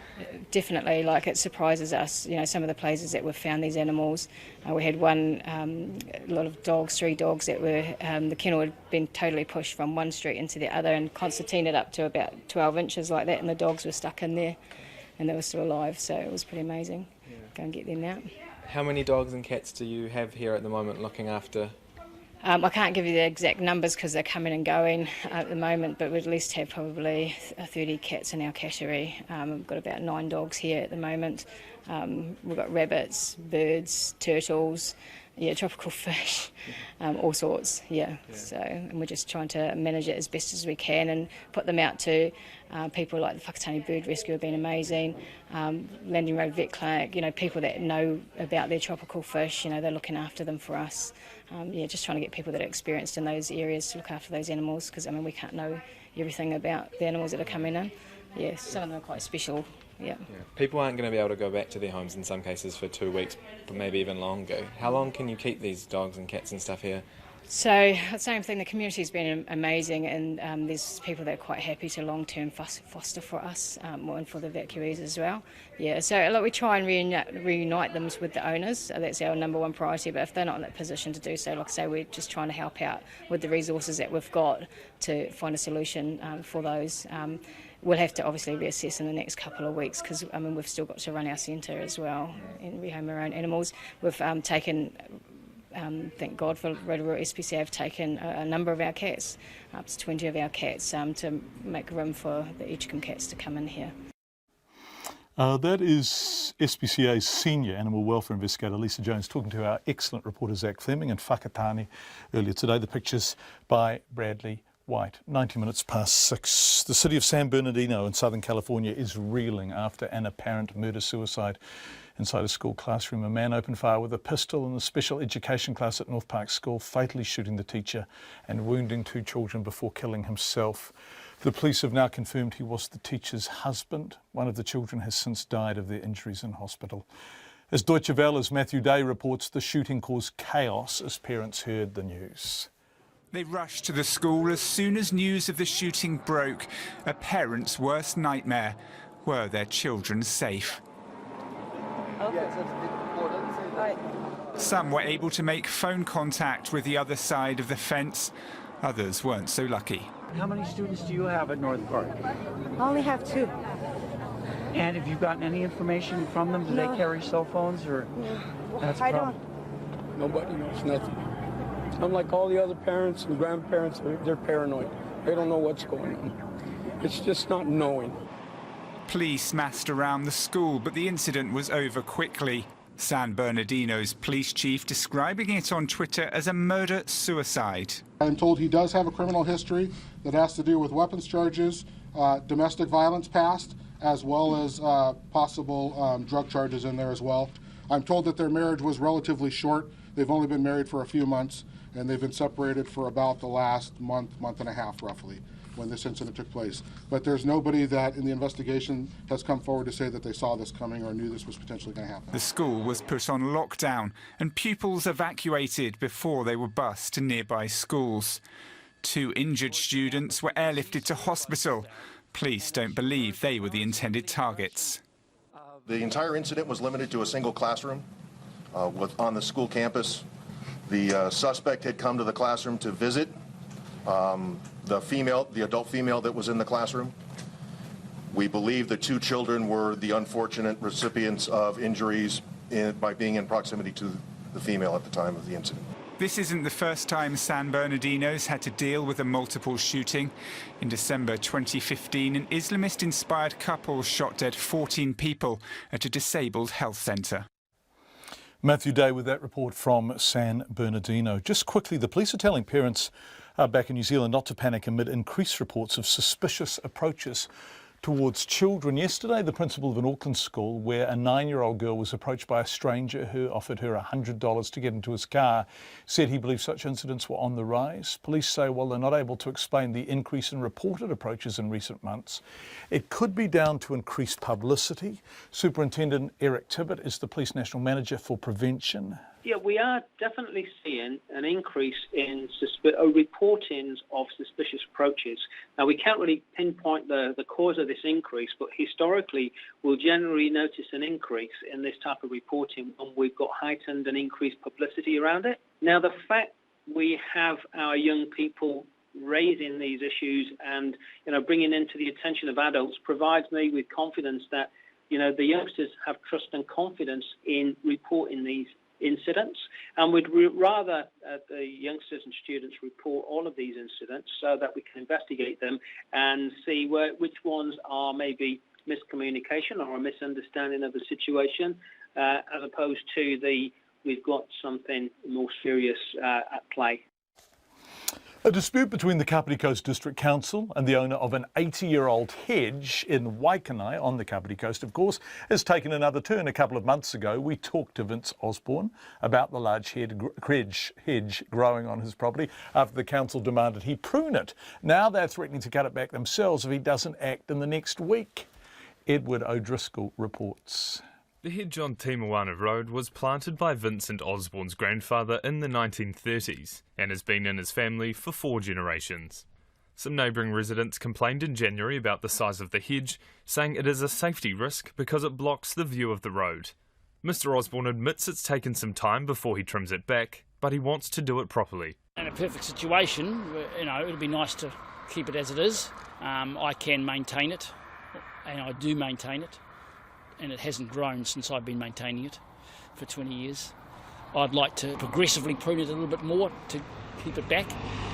Definitely, it surprises us. Some of the places that we've found these animals. We had one, a lot of dogs, 3 dogs that were, the kennel had been totally pushed from one street into the other and concertinaed up to about 12 inches like that, and the dogs were stuck in there and they were still alive, so it was pretty amazing. Yeah. Go and get them out. How many dogs and cats do you have here at the moment looking after? I can't give you the exact numbers because they're coming and going at the moment, but we at least have probably 30 cats in our category. We've got about 9 dogs here at the moment. We've got rabbits, birds, turtles, tropical fish, all sorts, So, and we're just trying to manage it as best as we can and put them out to people like the Whakatane Bird Rescue have been amazing, Landing Road Vet Clinic, people that know about their tropical fish, they're looking after them for us. Just trying to get people that are experienced in those areas to look after those animals, because we can't know everything about the animals that are coming in. Some of them are quite special. Yeah. People aren't going to be able to go back to their homes in some cases for 2 weeks, but maybe even longer. How long can you keep these dogs and cats and stuff here? So, same thing, the community's been amazing, and there's people that are quite happy to long-term foster for us and for the evacuees as well. Yeah, so look, we try and reunite them with the owners. That's our number one priority, but if they're not in that position to do so, like I say, we're just trying to help out with the resources that we've got to find a solution for those. We'll have to obviously reassess in the next couple of weeks because, we've still got to run our centre as well and rehome our own animals. We've taken... thank God for Rotorua SPCA have taken a number of our cats, up to 20 of our cats, to make room for the Edgecombe cats to come in here. That is SPCA's senior animal welfare investigator Lisa Jones talking to our excellent reporter Zach Fleming in Whakatane earlier today. The pictures by Bradley White. 90 minutes past 6. The city of San Bernardino in Southern California is reeling after an apparent murder-suicide inside a school classroom. A man opened fire with a pistol in a special education class at North Park School, fatally shooting the teacher and wounding 2 children before killing himself. The police have now confirmed he was the teacher's husband. One of the children has since died of their injuries in hospital. As Deutsche Welle's Matthew Day reports, the shooting caused chaos as parents heard the news. They rushed to the school as soon as news of the shooting broke. A parent's worst nightmare. Were their children safe? Some were able to make phone contact with the other side of the fence. Others weren't so lucky. How many students do you have at North Park? I only have 2. And have you gotten any information from them? Do they carry cell phones or? That's a problem. Nobody knows nothing. Unlike all the other parents and grandparents, they're paranoid. They don't know what's going on. It's just not knowing. Police massed around the school, but the incident was over quickly. San Bernardino's police chief describing it on Twitter as a murder-suicide. I'm told he does have a criminal history that has to do with weapons charges, domestic violence past, as well as possible drug charges in there as well. I'm told that their marriage was relatively short. They've only been married for a few months, and they've been separated for about the last month and a half, roughly, when this incident took place. But there's nobody that in the investigation has come forward to say that they saw this coming or knew this was potentially going to happen. The school was put on lockdown and pupils evacuated before they were bused to nearby schools. 2 injured students were airlifted to hospital. Police don't believe they were the intended targets. The entire incident was limited to a single classroom on the school campus. The suspect had come to the classroom to visit the adult female that was in the classroom. We believe the 2 children were the unfortunate recipients of injuries by being in proximity to the female at the time of the incident. This isn't the first time San Bernardino's had to deal with a multiple shooting. In December 2015, an Islamist-inspired couple shot dead 14 people at a disabled health centre. Matthew Day with that report from San Bernardino. Just quickly, the police are telling parents back in New Zealand not to panic amid increased reports of suspicious approaches towards children. Yesterday, the principal of an Auckland school where a 9-year-old girl was approached by a stranger who offered her $100 to get into his car said he believes such incidents were on the rise. Police say while they're not able to explain the increase in reported approaches in recent months, it could be down to increased publicity. Superintendent Eric Tibbett is the Police National Manager for Prevention. Yeah, we are definitely seeing an increase in reportings of suspicious approaches. Now, we can't really pinpoint the cause of this increase, but historically, we'll generally notice an increase in this type of reporting when we've got heightened and increased publicity around it. Now, the fact we have our young people raising these issues and, bringing into the attention of adults provides me with confidence that, the youngsters have trust and confidence in reporting these incidents, and we'd rather the youngsters and students report all of these incidents so that we can investigate them and see which ones are maybe miscommunication or a misunderstanding of the situation, as opposed to we've got something more serious at play. A dispute between the Kapiti Coast District Council and the owner of an 80-year-old hedge in Waikanae on the Kapiti Coast, of course, has taken another turn. A couple of months ago, we talked to Vince Osborne about the large hedge growing on his property after the council demanded he prune it. Now they're threatening to cut it back themselves if he doesn't act in the next week. Edward O'Driscoll reports. The hedge on Timawana Road was planted by Vincent Osborne's grandfather in the 1930s and has been in his family for 4 generations. Some neighbouring residents complained in January about the size of the hedge, saying it is a safety risk because it blocks the view of the road. Mr Osborne admits it's taken some time before he trims it back, but he wants to do it properly. In a perfect situation, it'd be nice to keep it as it is. I can maintain it, and I do maintain it, and it hasn't grown since I've been maintaining it for 20 years. I'd like to progressively prune it a little bit more to keep it back,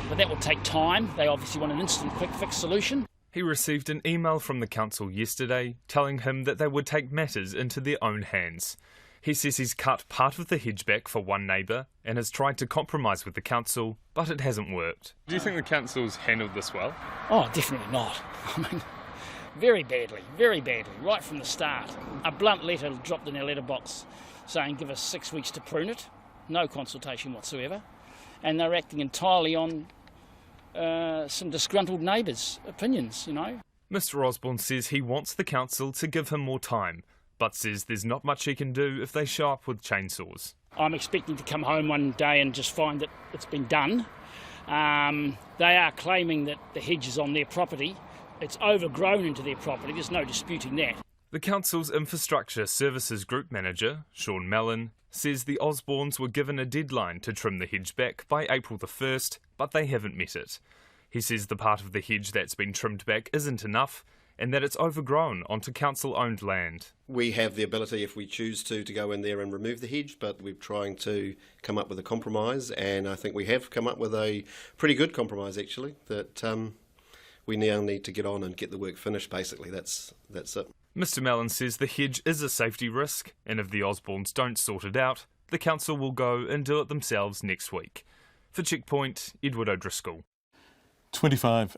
but that will take time. They obviously want an instant quick fix solution. He received an email from the council yesterday telling him that they would take matters into their own hands. He says he's cut part of the hedge back for one neighbour and has tried to compromise with the council, but it hasn't worked. Do you think the council's handled this well? Oh, definitely not. I mean, very badly, right from the start. A blunt letter dropped in our letterbox saying give us 6 weeks to prune it, no consultation whatsoever, and they're acting entirely on some disgruntled neighbours' opinions, Mr Osborne says he wants the council to give him more time, but says there's not much he can do if they show up with chainsaws. I'm expecting to come home one day and just find that it's been done. They are claiming that the hedge is on their property. It's overgrown into their property, there's no disputing that. The council's Infrastructure Services Group Manager, Sean Mellon, says the Osbornes were given a deadline to trim the hedge back by April the 1st, but they haven't met it. He says the part of the hedge that's been trimmed back isn't enough, and that it's overgrown onto council-owned land. We have the ability, if we choose to go in there and remove the hedge, but we're trying to come up with a compromise, and I think we have come up with a pretty good compromise, actually, that we now need to get on and get the work finished, basically. That's it. Mr Mellon says the hedge is a safety risk, and if the Osbornes don't sort it out, the council will go and do it themselves next week. For Checkpoint, Edward O'Driscoll. 6:25.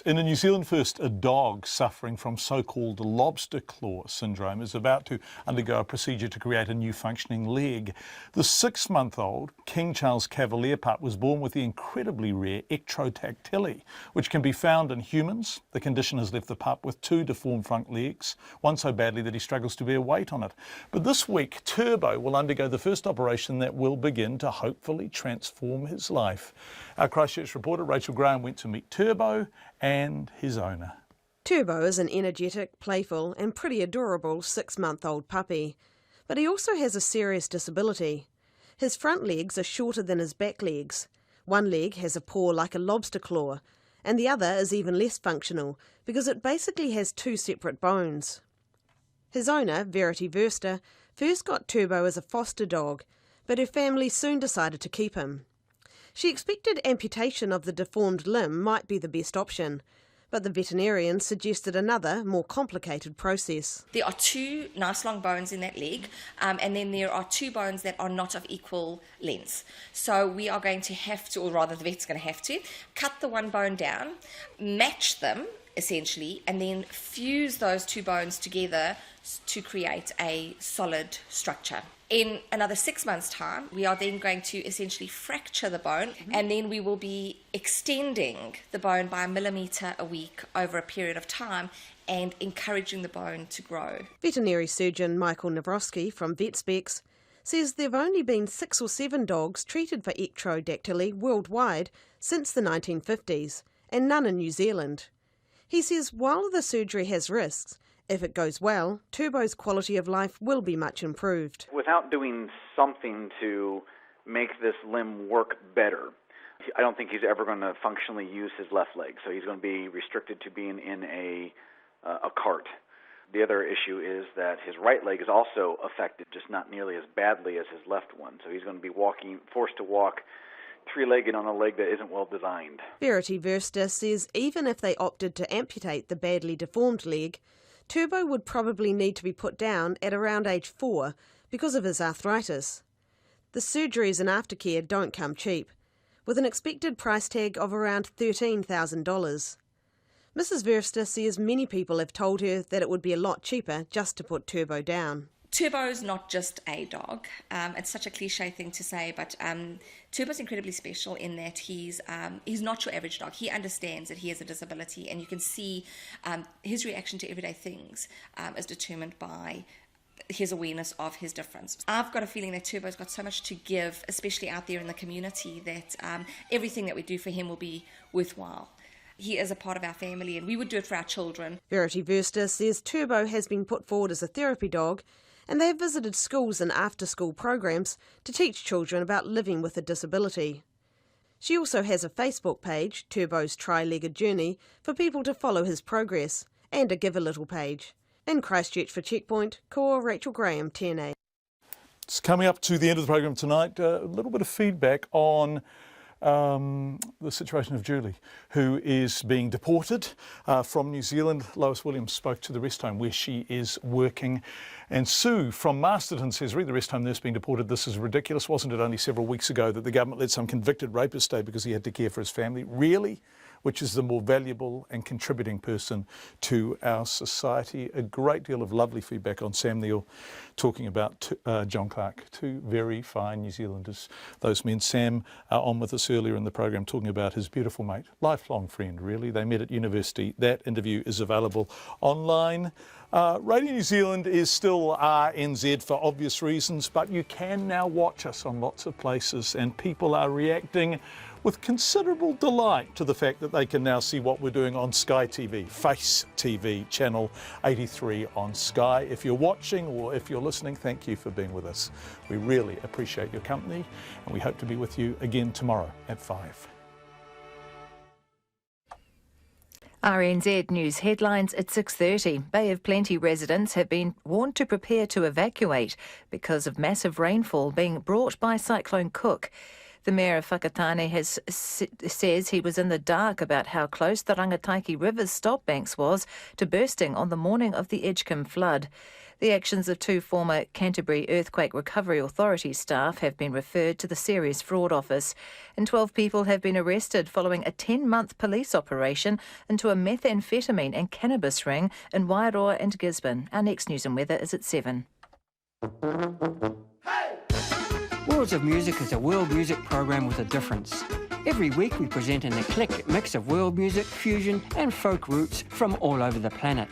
In a New Zealand first, a dog suffering from so-called lobster claw syndrome is about to undergo a procedure to create a new functioning leg. The 6-month-old King Charles Cavalier pup was born with the incredibly rare ectrodactyly, which can be found in humans. The condition has left the pup with 2 deformed front legs, one so badly that he struggles to bear weight on it. But this week, Turbo will undergo the first operation that will begin to hopefully transform his life. Our Christchurch reporter Rachel Graham went to meet Turbo and his owner. Turbo is an energetic, playful and pretty adorable 6-month-old puppy. But he also has a serious disability. His front legs are shorter than his back legs. One leg has a paw like a lobster claw, and the other is even less functional because it basically has 2 separate bones. His owner, Verity Verster, first got Turbo as a foster dog, but her family soon decided to keep him. She expected amputation of the deformed limb might be the best option, but the veterinarian suggested another, more complicated process. There are 2 nice long bones in that leg, and then there are 2 bones that are not of equal length. So we are going to have to, or rather the vet's going to have to, cut the one bone down, match them essentially, and then fuse those 2 bones together to create a solid structure. In another 6 months' time, we are then going to essentially fracture the bone, and then we will be extending the bone by 1 millimetre a week over a period of time and encouraging the bone to grow. Veterinary surgeon Michael Navrosky from VetSpecs says there have only been 6 or 7 dogs treated for ectrodactyly worldwide since the 1950s, and none in New Zealand. He says while the surgery has risks, if it goes well, Turbo's quality of life will be much improved. Without doing something to make this limb work better, I don't think he's ever going to functionally use his left leg, so he's going to be restricted to being in a cart. The other issue is that his right leg is also affected, just not nearly as badly as his left one, so he's going to be forced to walk 3-legged on a leg that isn't well designed. Verity Verster says even if they opted to amputate the badly deformed leg, Turbo would probably need to be put down at around age 4 because of his arthritis. The surgeries and aftercare don't come cheap, with an expected price tag of around $13,000. Mrs Verster says many people have told her that it would be a lot cheaper just to put Turbo down. Turbo's not just a dog. It's such a cliche thing to say, but Turbo's incredibly special in that he's not your average dog. He understands that he has a disability, and you can see his reaction to everyday things is determined by his awareness of his difference. I've got a feeling that Turbo's got so much to give, especially out there in the community, that everything that we do for him will be worthwhile. He is a part of our family, and we would do it for our children. Verity Verster says Turbo has been put forward as a therapy dog, and they have visited schools and after-school programs to teach children about living with a disability. She also has a Facebook page, Turbo's Tri-Legged Journey, for people to follow his progress, and a Give a Little page. In Christchurch for Checkpoint, ko Rachel Graham, TNA. It's coming up to the end of the program tonight. A little bit of feedback on the situation of Julie, who is being deported from New Zealand. Lois Williams spoke to the rest home where she is working. And Sue from Masterton says, read the rest home nurse being deported. This is ridiculous. Wasn't it only several weeks ago that the government let some convicted rapist stay because he had to care for his family? Really? Which is the more valuable and contributing person to our society. A great deal of lovely feedback on Sam Neill talking about John Clark, two very fine New Zealanders, those men. Sam on with us earlier in the program talking about his beautiful mate, lifelong friend really. They met at university. That interview is available online. Radio New Zealand is still RNZ for obvious reasons, but you can now watch us on lots of places, and people are reacting with considerable delight to the fact that they can now see what we're doing on Sky TV, Face TV, channel 83 on Sky. If you're watching or if you're listening, thank you for being with us. We really appreciate your company, and we hope to be with you again tomorrow at 5. RNZ News headlines at 6:30. Bay of Plenty residents have been warned to prepare to evacuate because of massive rainfall being brought by Cyclone Cook. The Mayor of Whakatane says he was in the dark about how close the Rangataiki River's stop banks was to bursting on the morning of the Edgecombe flood. The actions of 2 former Canterbury Earthquake Recovery Authority staff have been referred to the Serious Fraud Office, and 12 people have been arrested following a 10-month police operation into a methamphetamine and cannabis ring in Wairoa and Gisborne. Our next news and weather is at 7. Worlds of Music is a world music program with a difference. Every week we present an eclectic mix of world music, fusion and folk roots from all over the planet.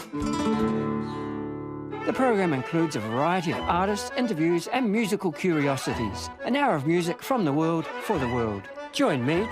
The program includes a variety of artists, interviews and musical curiosities. An hour of music from the world for the world. Join me,